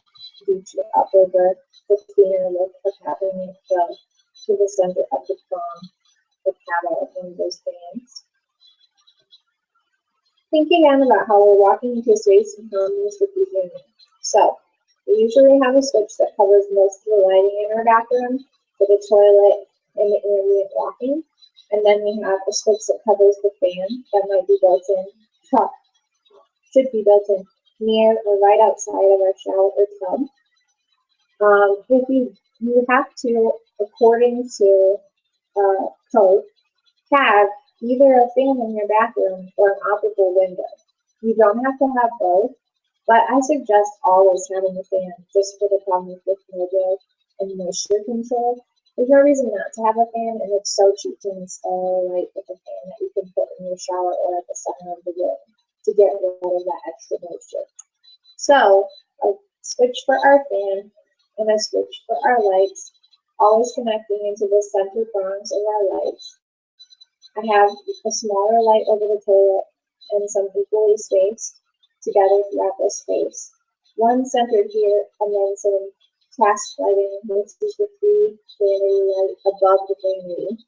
reach up over the cleaner look of having it go to the center of the prong, the paddle of one of those fans. Think again about how we're walking into a space and how this would be doing. So, we usually have a switch that covers most of the lighting in our bathroom for the toilet and the ambient walking. And then we have a switch that covers the fan that might be built in, should be built in near or right outside of our shower or tub. If you have to, according to code, have either a fan in your bathroom or an optical window. You don't have to have both. But I suggest always having a fan just for the problems with mildew and moisture control. There's no reason not to have a fan, and it's so cheap to install a light with a fan that you can put in your shower or at the center of the room to get rid of that extra moisture. So, a switch for our fan and a switch for our lights, always connecting into the center prongs of our lights. I have a smaller light over the toilet and some equally spaced together throughout this space. One centered here, and then some task lighting, which is the free vanity light above the vanity.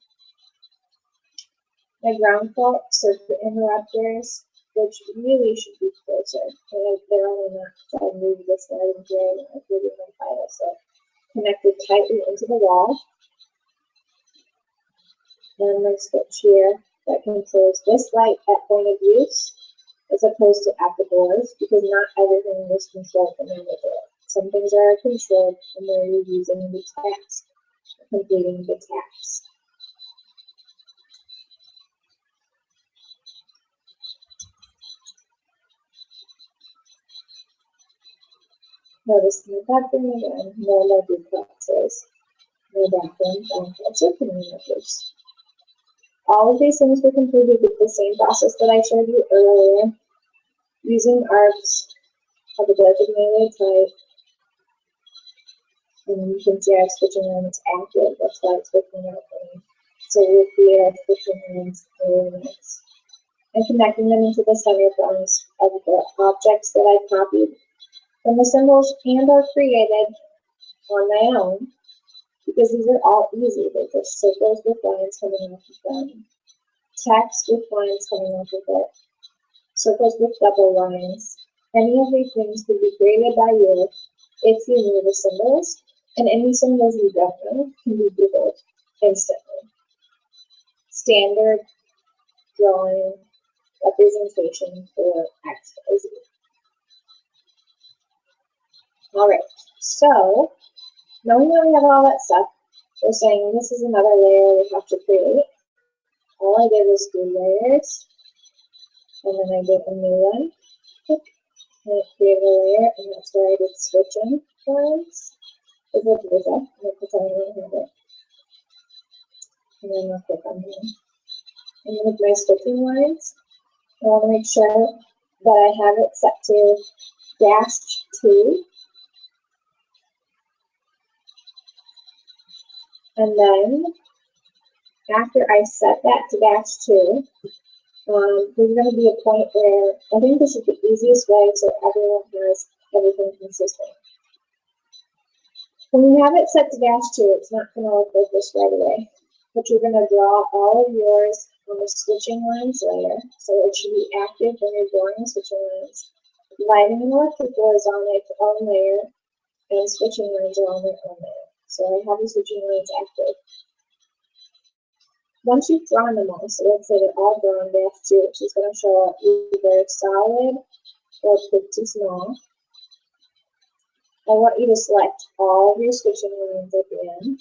My ground fault circuit interrupters, which really should be closer. And they're only not, so I moved this lighting here and I put it in my file, so connected tightly into the wall. And my switch here that controls this light at point of use, as opposed to at the doors, because not everything is controlled from the door. Some things are controlled and where you're using the task, completing the task. Notice in the bathroom again, no duplexes, no bathroom, circuit interrupters. All of these things were completed with the same process that I showed you earlier, using arcs of a designated type. And you can see our switching lines active, that's why it's switching out for me. So we'll create our switching lines really nice. And connecting them into the center prongs of the objects that I copied from the symbols and are created on my own, because these are all easy. They're just circles with lines coming off of them, text with lines coming off of it, circles with double lines. Any of these things could be created by you if you knew the symbols, and any symbols you don't know can be Googled instantly. Standard drawing representation for X, Y, Z. All right, so knowing that we have all that stuff, we're saying this is another layer we have to create. All I did was do layers and then I get a new one, click, and it created a layer, and that's where I did switching lines. It would do that, I'm going to pretend I don't have it, and then I'll click on here. And with my switching lines, I want to make sure that I have it set to -2, and then after I set that to -2, there's going to be a point where I think this is the easiest way so everyone has everything consistent. When you have it set to -2, it's not going to look like this right away, but you're going to draw all of yours on the switching lines layer, so it should be active when you're drawing the switching lines. Lighting and electrical is on its own layer, and switching lines are on their own layer. So I have the switching lines active. Once you've drawn them all, so let's say they're all drawn -2, which is going to show up either solid or pretty small. I want you to select all of your switching lines at the end.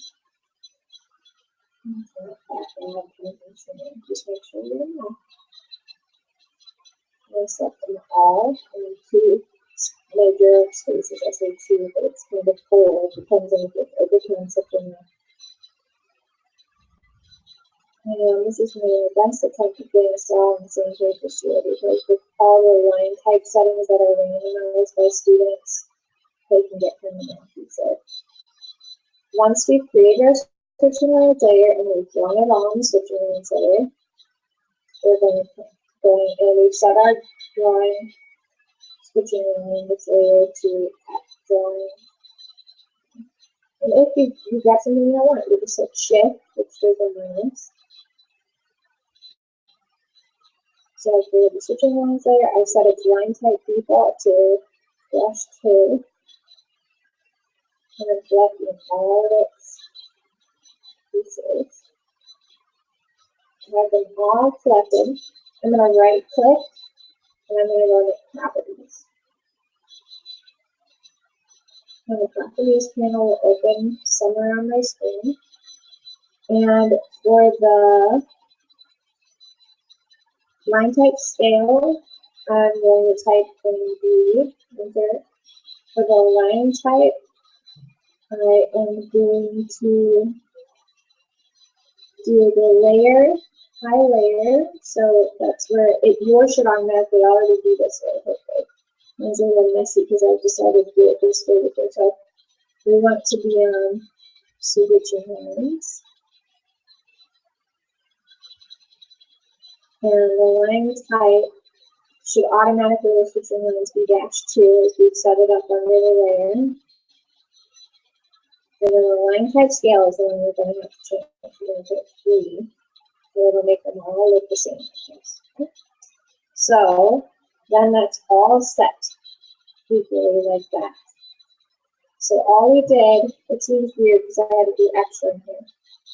Just make sure you know. I select them all in 2 major spaces. I say 2, but it's kind of 4. It depends on the concept in there. This is my best attempt at getting us all on the same page this year, because with all the line type settings that are randomized by students, they can get kind of wonky. So once we've created our switching lines layer and we've drawn it all on the switching lines layer, we're going and we've set our drawing switching lines layer to drawing. And if you've got something you don't want, you just hit shift, which is a minus. So I created the switching lines layer. I set its line type default to -2. And I'm selecting all of its pieces. I have them all selected. I'm going to right click and I'm going to go to properties. And the properties panel will open somewhere on my screen. And for the line type scale, I'm going to type in enter. For the line type, I am going to do the layer, high layer, so that's where yours should automatically already do this way, hopefully. It's a little messy because I've decided to do it this way with it. So we want to be on switching lines. And the line type should automatically with switching lines be -2 as we've set it up under the layer. And then the line type scale is the one we're going to have to change. We're going to put 3. So it'll make them all look the same. So then that's all set equally like that. So all we did, it seems weird because I had to do extra in here,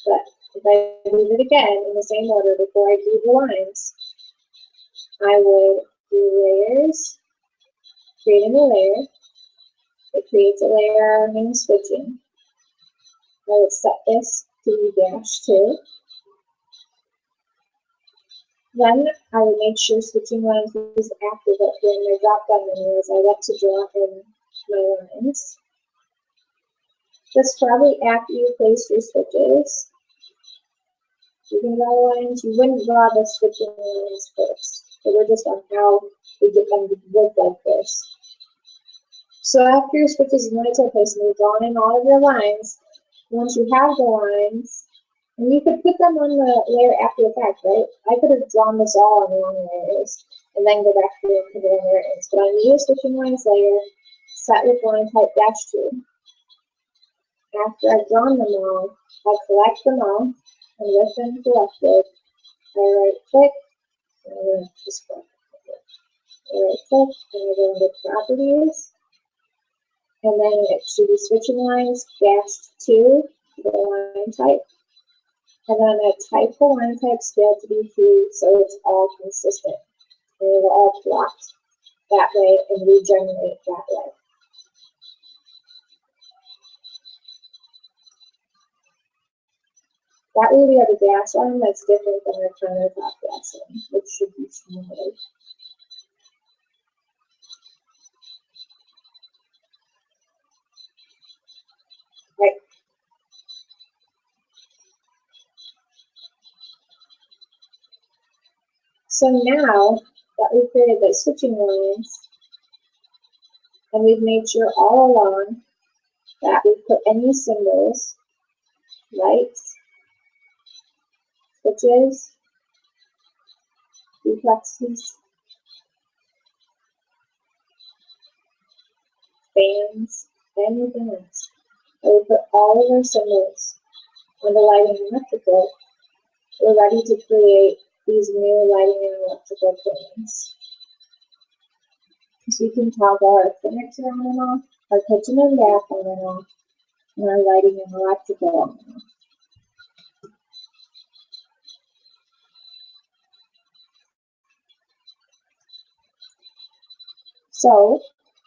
but if I do it again in the same order before I do the lines, I would do layers, create a new layer. It creates a layer in switching. I would set this to be -2. Then I would make sure switching lines was active up here in my drop down menu as I like to draw in my lines. That's probably after you place your switches. You can draw lines. You wouldn't draw the switching lines first. So we're just on how we get them to look like this. So after your switches and lights are placed and you've drawn in all of your lines, once you have the lines, and you could put them on the layer after the fact, right? I could have drawn this all on long layers and then go back to it and put it on where it is. But on your switching lines layer, set with line type -2. After I've drawn them all, I collect them all, and with them selected, I right click, and I'm going to just click. I right click, and I go into properties, and then it should be switching lines -2, the line type. And then I type the line type scale to be 3 so it's all consistent. And it'll all plot that way and regenerate that way. That way we have a gas line that's different than our countertop gas line, which should be smaller. So now that we've created the switching lines, and we've made sure all along that we put any symbols, lights, switches, duplexes, fans, anything else. And we put all of our symbols on the lighting and electrical. We're ready to create these new lighting and electrical plans. So we can toggle our furniture on and off, our kitchen and bath on and off, and our lighting and electrical on and off. So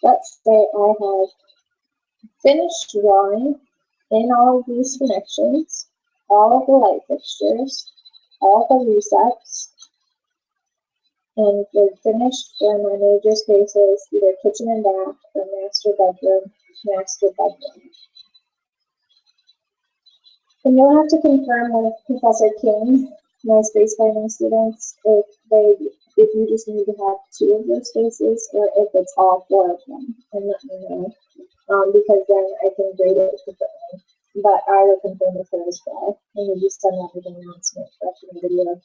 let's say I have finished drawing in all of these connections, all of the light fixtures, all the resets, and we're finished for my major spaces, either kitchen and bath or master bedroom, master bedroom. And you'll have to confirm with Professor King, my space finding students, if you just need to have 2 of those spaces or if it's all 4 of them, and let me know, because then I can grade it differently. But I will confirm with her as well, and maybe send that with an announcement for the video.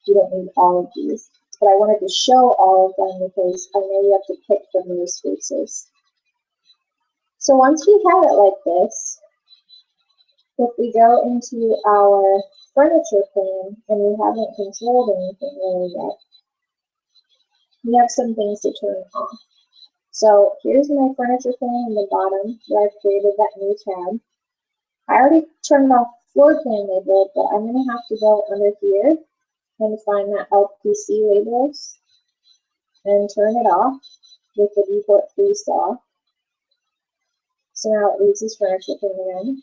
You don't need all of these, but I wanted to show all of them because I know you have to pick from those spaces. So once we have it like this, if we go into our furniture plan and we haven't controlled anything really yet, we have some things to turn off. So here's my furniture plan in the bottom where I've created that new tab. I already turned off floor plan label, but I'm going to have to go under here and find that LCP labels and turn it off with the default freeze-off. So now it reads as furniture plan again.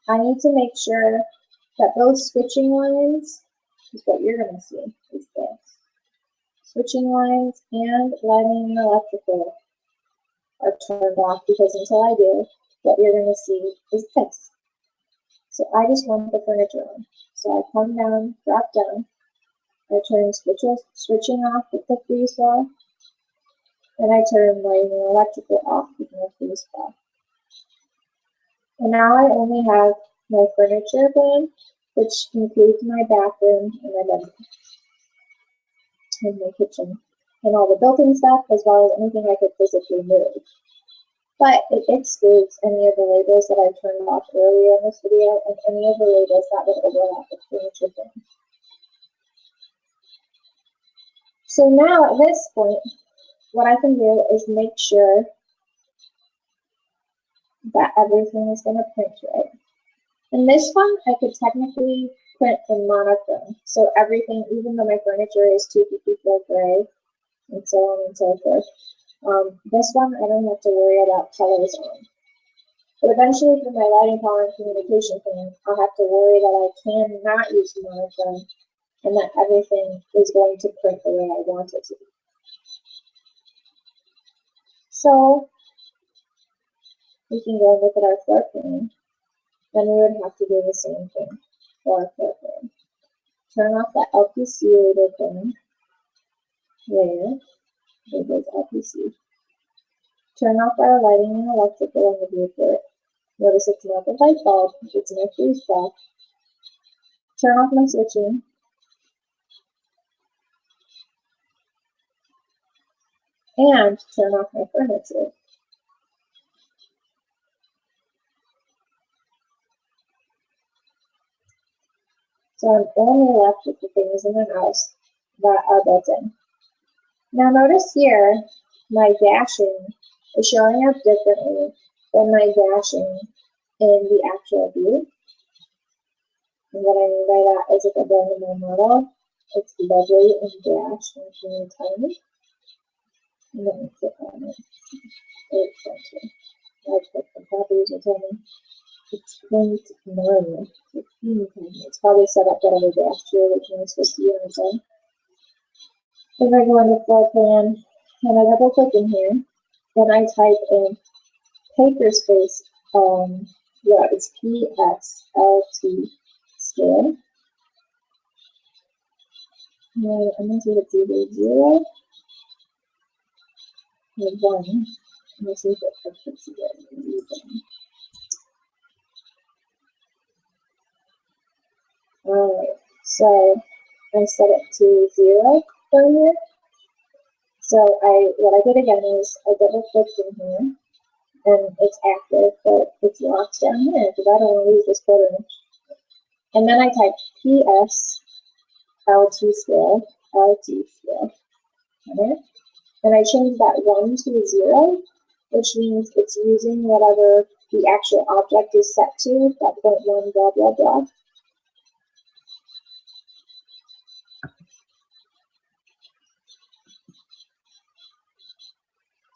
I need to make sure that those switching lines is what you're going to see, is this. Switching lines and lighting and electrical are turned off because until I do, what you're going to see is this. So I just want the furniture on. So I come down, drop down, I turn switching off with the freeze bar, and I turn lighting and electrical off with the freeze bar. And now I only have my furniture plan, which includes my bathroom and my bedroom, and my kitchen, and all the built-in stuff, as well as anything I could physically move. But it excludes any of the labels that I turned off earlier in this video, and any of the labels that would overlap with furniture plan. So now at this point, what I can do is make sure that everything is going to print right. And this one, I could technically print in monochrome. So everything, even though my furniture is 254 gray, and so on and so forth, this one I don't have to worry about colors on. But eventually for my lighting, power, and communication plan, I'll have to worry that I cannot use monochrome and that everything is going to print the way I want it to be. So we can go and look at our floor plan. Then we would have to do the same thing for our floor plan. Turn off the LCP label plan layer, labels LCP. Turn off our lighting and electrical in the viewport. Notice it's not the light bulb, it's my freeze block. Turn off my switching. And turn off my furniture. So I'm only left with the things in the house that are built in. Now notice here, my dashing is showing up differently than my dashing in the actual view. And what I mean by that is if I go into my model, it's lovely and dashed and really tiny. And let me click on it. It's tiny. I click the properties are tiny. It's quaint normal. It's teeny tiny. It's probably set up that other dash here, which is supposed to be on its own. If I go into floor plan and I double click in here, then I type in paperspace, it's PSLT scale. No, I'm going to see if it's either 0 or 1. I'm going to see if it puts it in. Alright, so I set it to 0 down here. So what I did again is I double clicked in here and it's active, but it's locked down here because I don't want to lose this code image. And then I type PS LT scale, okay? And I changed that 1 to 0, which means it's using whatever the actual object is set to, that 0.1 blah blah blah.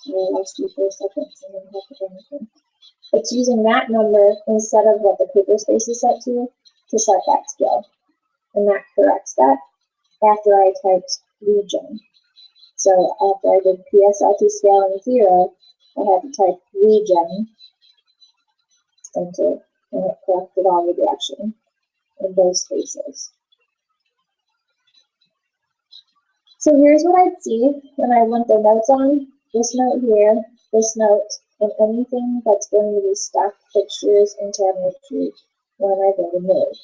I lost you for a second, so I'm going to have to do anything. It's using that number instead of what the paper space is set to set that scale. And that corrects that after I typed region. So after I did PSLT scale and 0, I had to type region, enter, and it corrected all the direction in those spaces. So here's what I'd see when I want the notes on. This note here, this note, and anything that's going to be stuck, fixtures, and cabinetry when I go to move.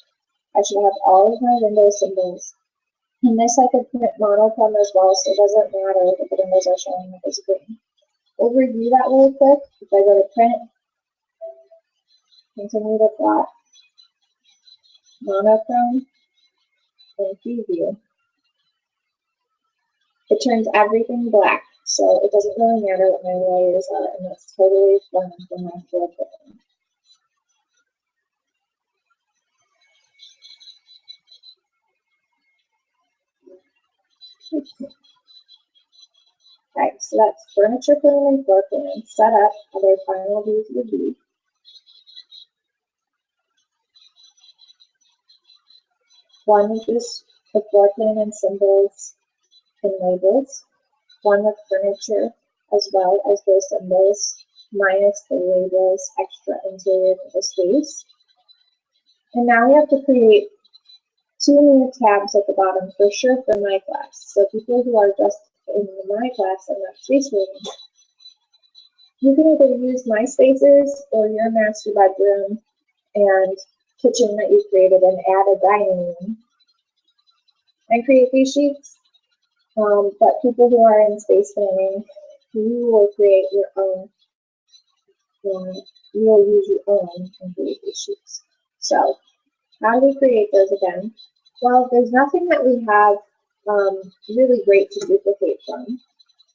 I should have all of my window symbols. And this I could print monochrome as well, so it doesn't matter if the windows are showing up as green. We'll review that really quick. If I go to print, continue to plot, monochrome, and preview, it turns everything black. So it doesn't really matter what my layers are, and that's totally fine for my floor plan. Right, so that's furniture plan and floor plan set up how their final views would be. One is just the floor plan and symbols and labels. One with furniture as well as those symbols, minus the labels, extra interior for the space. And now we have to create 2 new tabs at the bottom for sure for my class. So people who are just in my class and not space rating, you can either use my spaces or your master bedroom and kitchen that you created and add a dining room and create these sheets. But people who are in space planning, you will create your own, you will use your own and create these sheets. So how do we create those again? Well, there's nothing that we have really great to duplicate from.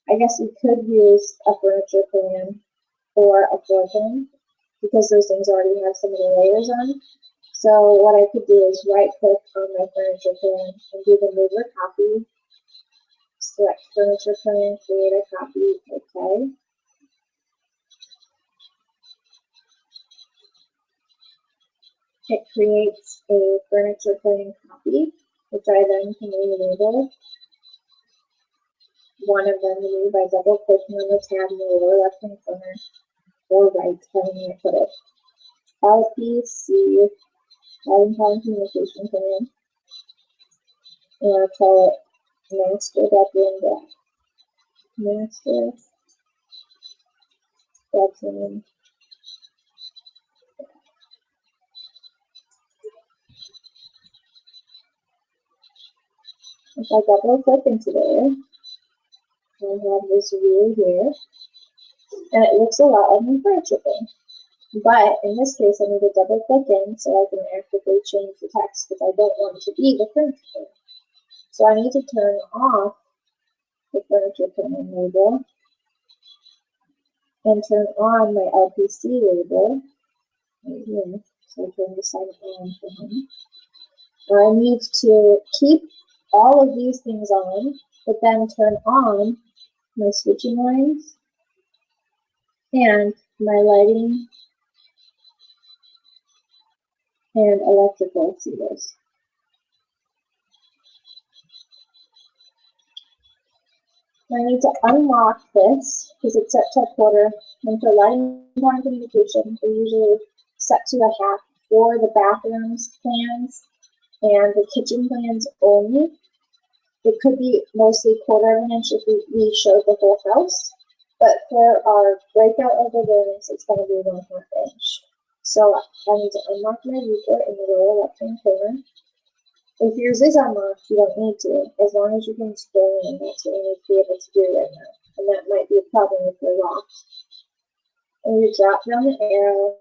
I guess we could use a furniture plan or a floor plan because those things already have some of the layers on. So what I could do is right click on my furniture plan and do the mover copy, select furniture plan, create a copy, okay. It creates a furniture plan copy, which I then can relabel one of them to me by double clicking on the tab in the lower left hand corner or right, depending on where I put it. LPC, Lighting Plan Communication Plan, and I'll call it Master Bedroom Deck. Master Bedroom. If I double click into there, I have this view here, and it looks a lot like my furniture plan. But in this case, I need to double click in so I can actively change the text because I don't want it to be the furniture plan. So I need to turn off the furniture plan label and turn on my LPC label right here. So I turn this on for him. I need to keep all of these things on, but then turn on my switching lines and my lighting and electrical seals. I need to unlock this because it's set to a quarter, and for lighting and communication, they're usually set to a half for the bathrooms plans and the kitchen plans only. It could be mostly 1/4 of an inch if we showed the whole house, but for our breakout of the rooms, it's going to be 1/2 inch. So I need to unlock my viewport in the lower left-hand corner. If yours is unlocked, you don't need to, as long as you can scroll in. That's what you need to be able to do right now, and that might be a problem if you're locked. And you drop down the arrow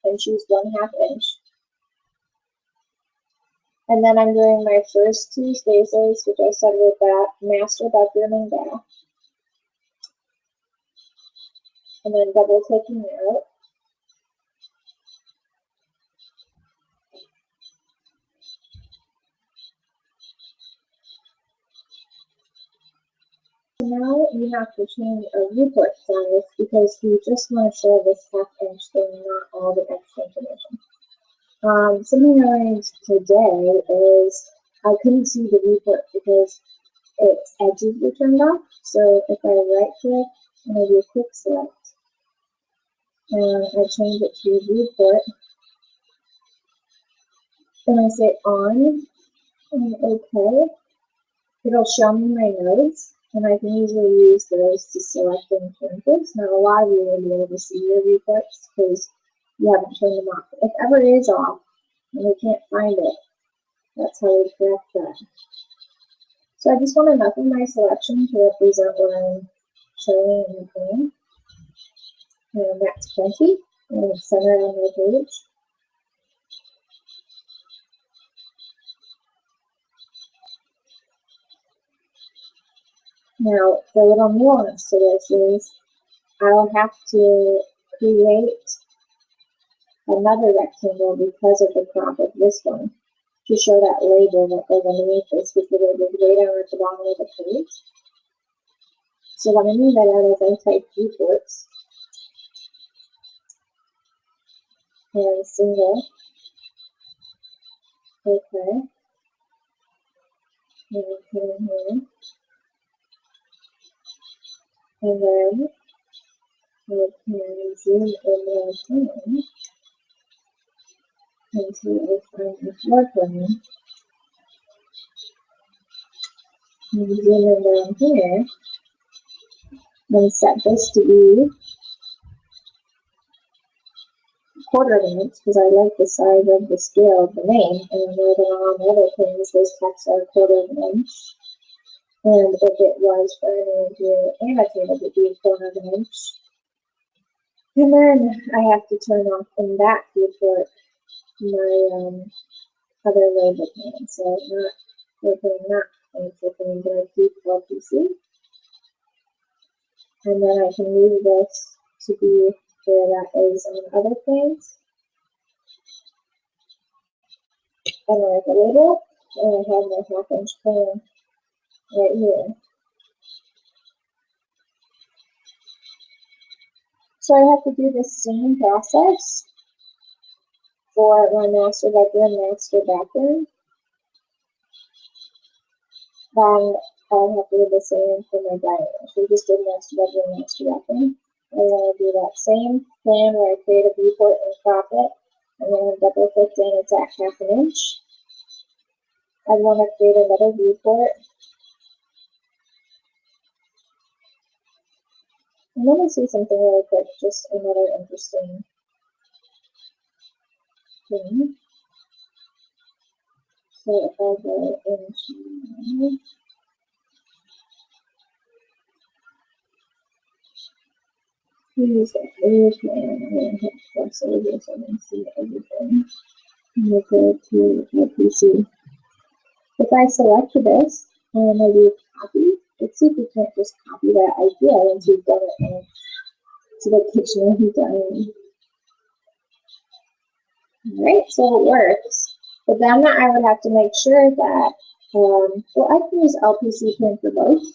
and choose 1/2 inch. And then I'm doing my first 2 spaces, which I said were that master bedroom and bath. And then double clicking out. So now you have to change our viewport size because we just want to show this 1/2 inch thing, not all the extra information. Something I learned today is I couldn't see the viewport because its edges were turned off. So if I right click and I do a quick select and I change it to viewport and I say on and OK, it'll show me my nodes and I can usually use those to select and turn things. Now a lot of you will be able to see your viewports because you haven't turned them off. If ever it is off and we can't find it, that's how we correct that. So I just want enough of my selection to represent what I'm showing in the plan. And that's plenty. And it's centered on my page. Now, the little nuance to this is I'll have to create another rectangle because of the crop of this one to show that label that goes underneath this, because the label is way down at the bottom of the page. So what I mean by that is I type viewports and single, okay, and here, and then we can zoom in more time until I find the floor plan. And zoom in down here, then set this to be 1/4 inch because I like the size of the scale of the name, and I know that on the other things those texts are 1/4 inch. And if it was for any of your annotated, it would be 1/4 inch. And then I have to turn off in that viewport my other label plan. So not opening that and opening the default LCP. And then I can move this to be where that is on other planes. And then I have a label, and I have my 1/2 inch plan right here. So I have to do the same process for my master bedroom, master bathroom. Then I'll have to do the same for my dining room. So we just did master bedroom, master bathroom. And then I'll do that same plan where I create a viewport and crop it. And then I double click in, it's at 1/2 inch. I want to create another viewport. And let me see something really quick, just another interesting thing. So if I go into use the area plan and then hit plus over so I can see everything. And we'll go to LCP. If I select this and I do copy, let's see if we can't just copy that idea once we've done it to the kitchen and dining. Alright, so it works. But then I would have to make sure that, well, I can use LCP plan for both.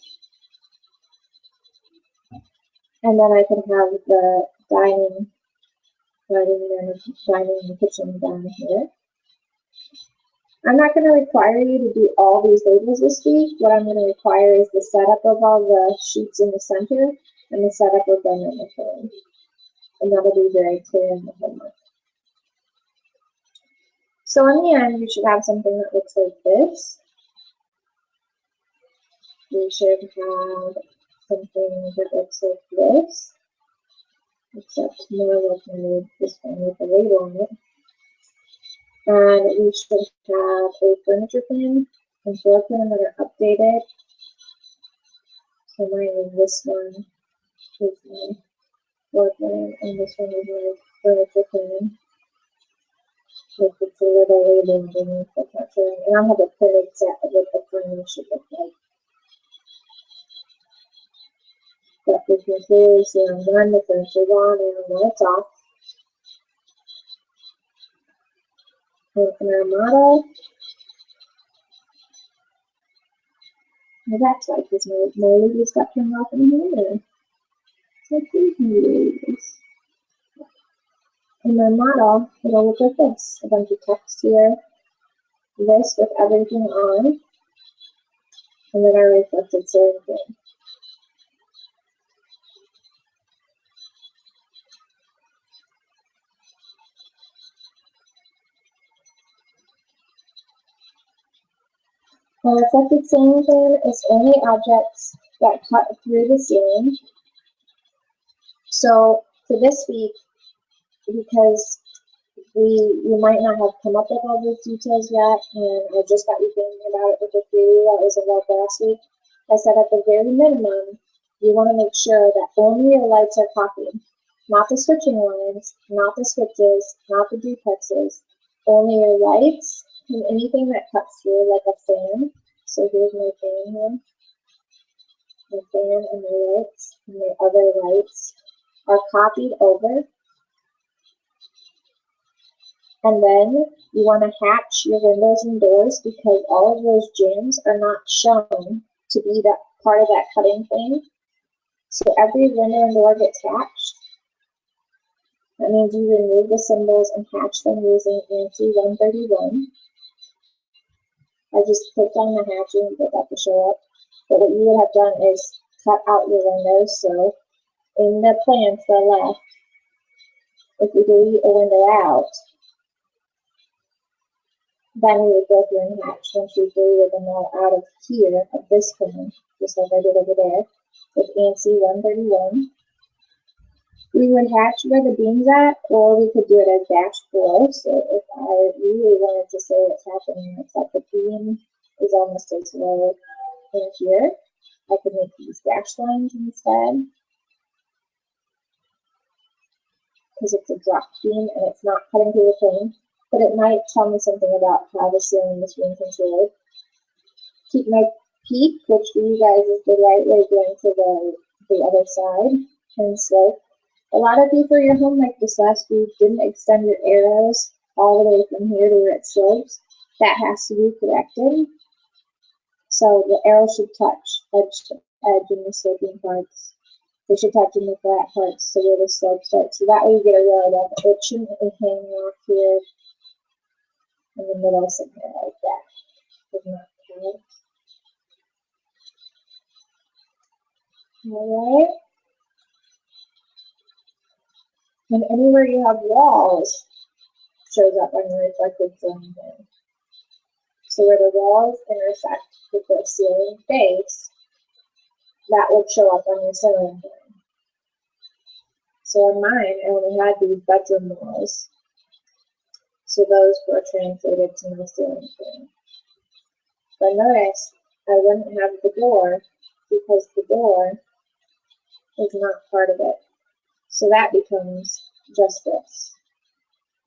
And then I can have the dining and kitchen down here. I'm not going to require you to do all these labels this week. What I'm going to require is the setup of all the sheets in the center and the setup of them in the frame. And that'll be very clear in the homework. So in the end, you should have something that looks like this. we should have something that looks like this, except more like this one with a label on it. And we should have a furniture plan and floor plan that are updated. So mine is this one is my floor plan, and this one is my furniture plan. With it's a little label underneath, that's not showing. And I'll have a printed set of what the plan should look like. But we can clearly see on one the furniture's on and on one it's off. And in our model, that's why, because my ladies got turned off in here. So please, my ladies. In my model, it'll look like this. A bunch of text here, this with everything on, and then our reflected ceiling fan. A reflected ceiling fan is only objects that cut through the ceiling. So for this week, because we might not have come up with all those details yet, and I just got you thinking about it with the theory that was involved last week. I said at the very minimum, you want to make sure that only your lights are copied, not the switching lines, not the switches, not the duplexes, only your lights and anything that cuts through, like a fan. So here's my fan here. My fan and my lights and my other lights are copied over. And then you want to hatch your windows and doors because all of those jambs are not shown to be that part of that cutting plane. So every window and door gets hatched. That means you remove the symbols and hatch them using ANSI 131. I just clicked on the hatching for that to show up. But what you would have done is cut out your windows. So in the plan to the left, if you delete a window out, then we would go through and hatch once we deleted them all out of here, of this plan, just like I did over there, with ANSI 131. We would hatch where the beam's at, or we could do it as dashed below. So if I really wanted to say what's happening, it's that the beam is almost as low in here. I could make these dashed lines instead, because it's a drop beam and it's not cutting through the plane. But it might tell me something about how the ceiling is being controlled. Keep my peak, which for you guys is the right way going to the other side, and slope. A lot of you for your home, like this last week, didn't extend your arrows all the way from here to where it slopes. That has to be corrected. So the arrow should touch edge to edge in the sloping parts. They should touch in the flat parts to where the slope starts. So that way you get a really good. It shouldn't be hanging off here in the middle somewhere like that. Does not count. Alright. And anywhere you have walls shows up on your reflected ceiling fan. So where the walls intersect with the ceiling base, that would show up on your ceiling fan. So on mine, I only had these bedroom walls. So those were translated to my ceiling fan. But notice I wouldn't have the door because the door is not part of it. So that becomes just this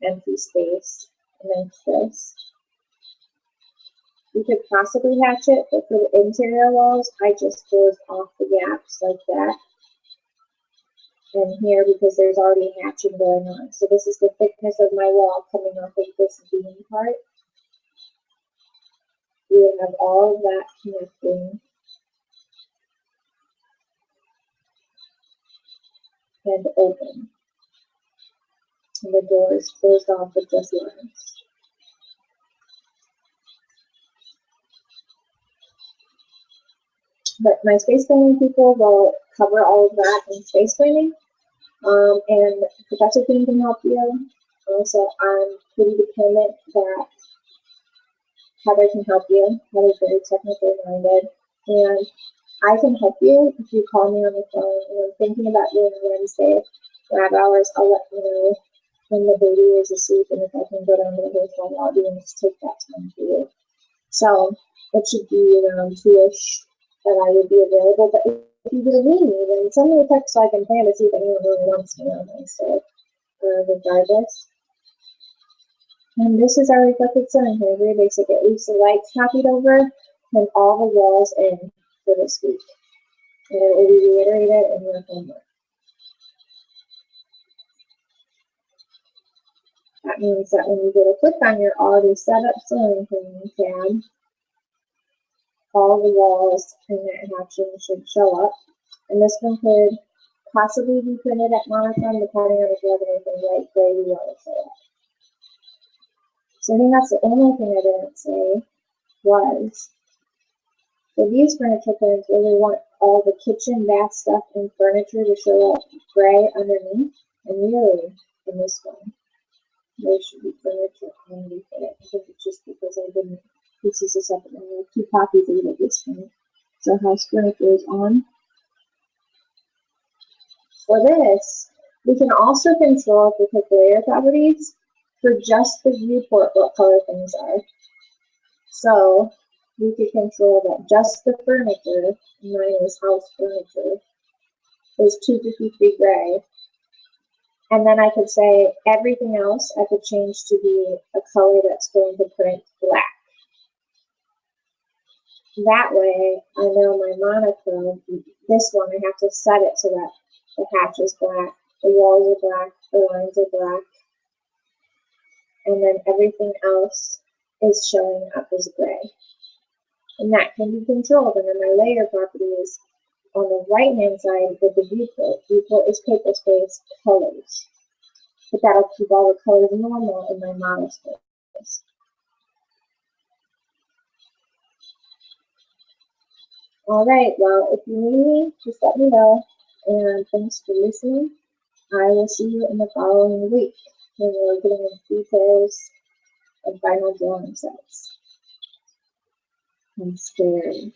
empty space and then this. You could possibly hatch it, but for the interior walls, I just closed off the gaps like that. And here, because there's already hatching going on. So this is the thickness of my wall coming off of this beam part. We would have all of that connecting and open. And the door is closed off with just lines. But my space planning people will cover all of that in space planning. And Professor Queen can help you. Also, I'm pretty dependent that Heather can help you. Heather's very technically minded. And I can help you if you call me on the phone. And I'm thinking about doing Wednesday lab hours. I'll let you know when the baby is asleep and if I can go down to the hotel lobby and just take that time for you. So it should be around 2-ish that I would be available. But if you really need me, then send me a text so I can plan to see if anyone really wants me on Wednesday, regardless. And this is our reflected ceiling here. Very basic. It leaves the lights copied over and all the walls in for this week. And it will be reiterated in your homework. That means that when you go to click on your already set up ceiling plan tab, all the walls in that hatching should show up. And this one could possibly be printed at monochrome depending on if you have anything light gray you want to show up. So I think that's the only thing I didn't say was for these furniture plans really want all the kitchen, bath stuff, and furniture to show up gray underneath. And really, in this one, there should be furniture underneath it. I think it's just because I didn't pieces this up and I have 2 copies of it at this point. So house furniture is on. For this, we can also control if we pick layer properties for just the viewport what color things are. So we could control that just the furniture, mine is house furniture, is 253 gray. And then I could say everything else I could change to be a color that's going to print black. That way I know my monochrome, this one I have to set it so that the hatch is black, the walls are black, the lines are black, and then everything else is showing up as gray. And that can be controlled. And then my layer property is on the right hand side with the viewport. Viewport is paper space colors. But that'll keep all the colors normal in my model space. Alright, well, if you need me, just let me know. And thanks for listening. I will see you in the following week when we're getting into details of final drawing sets and squares.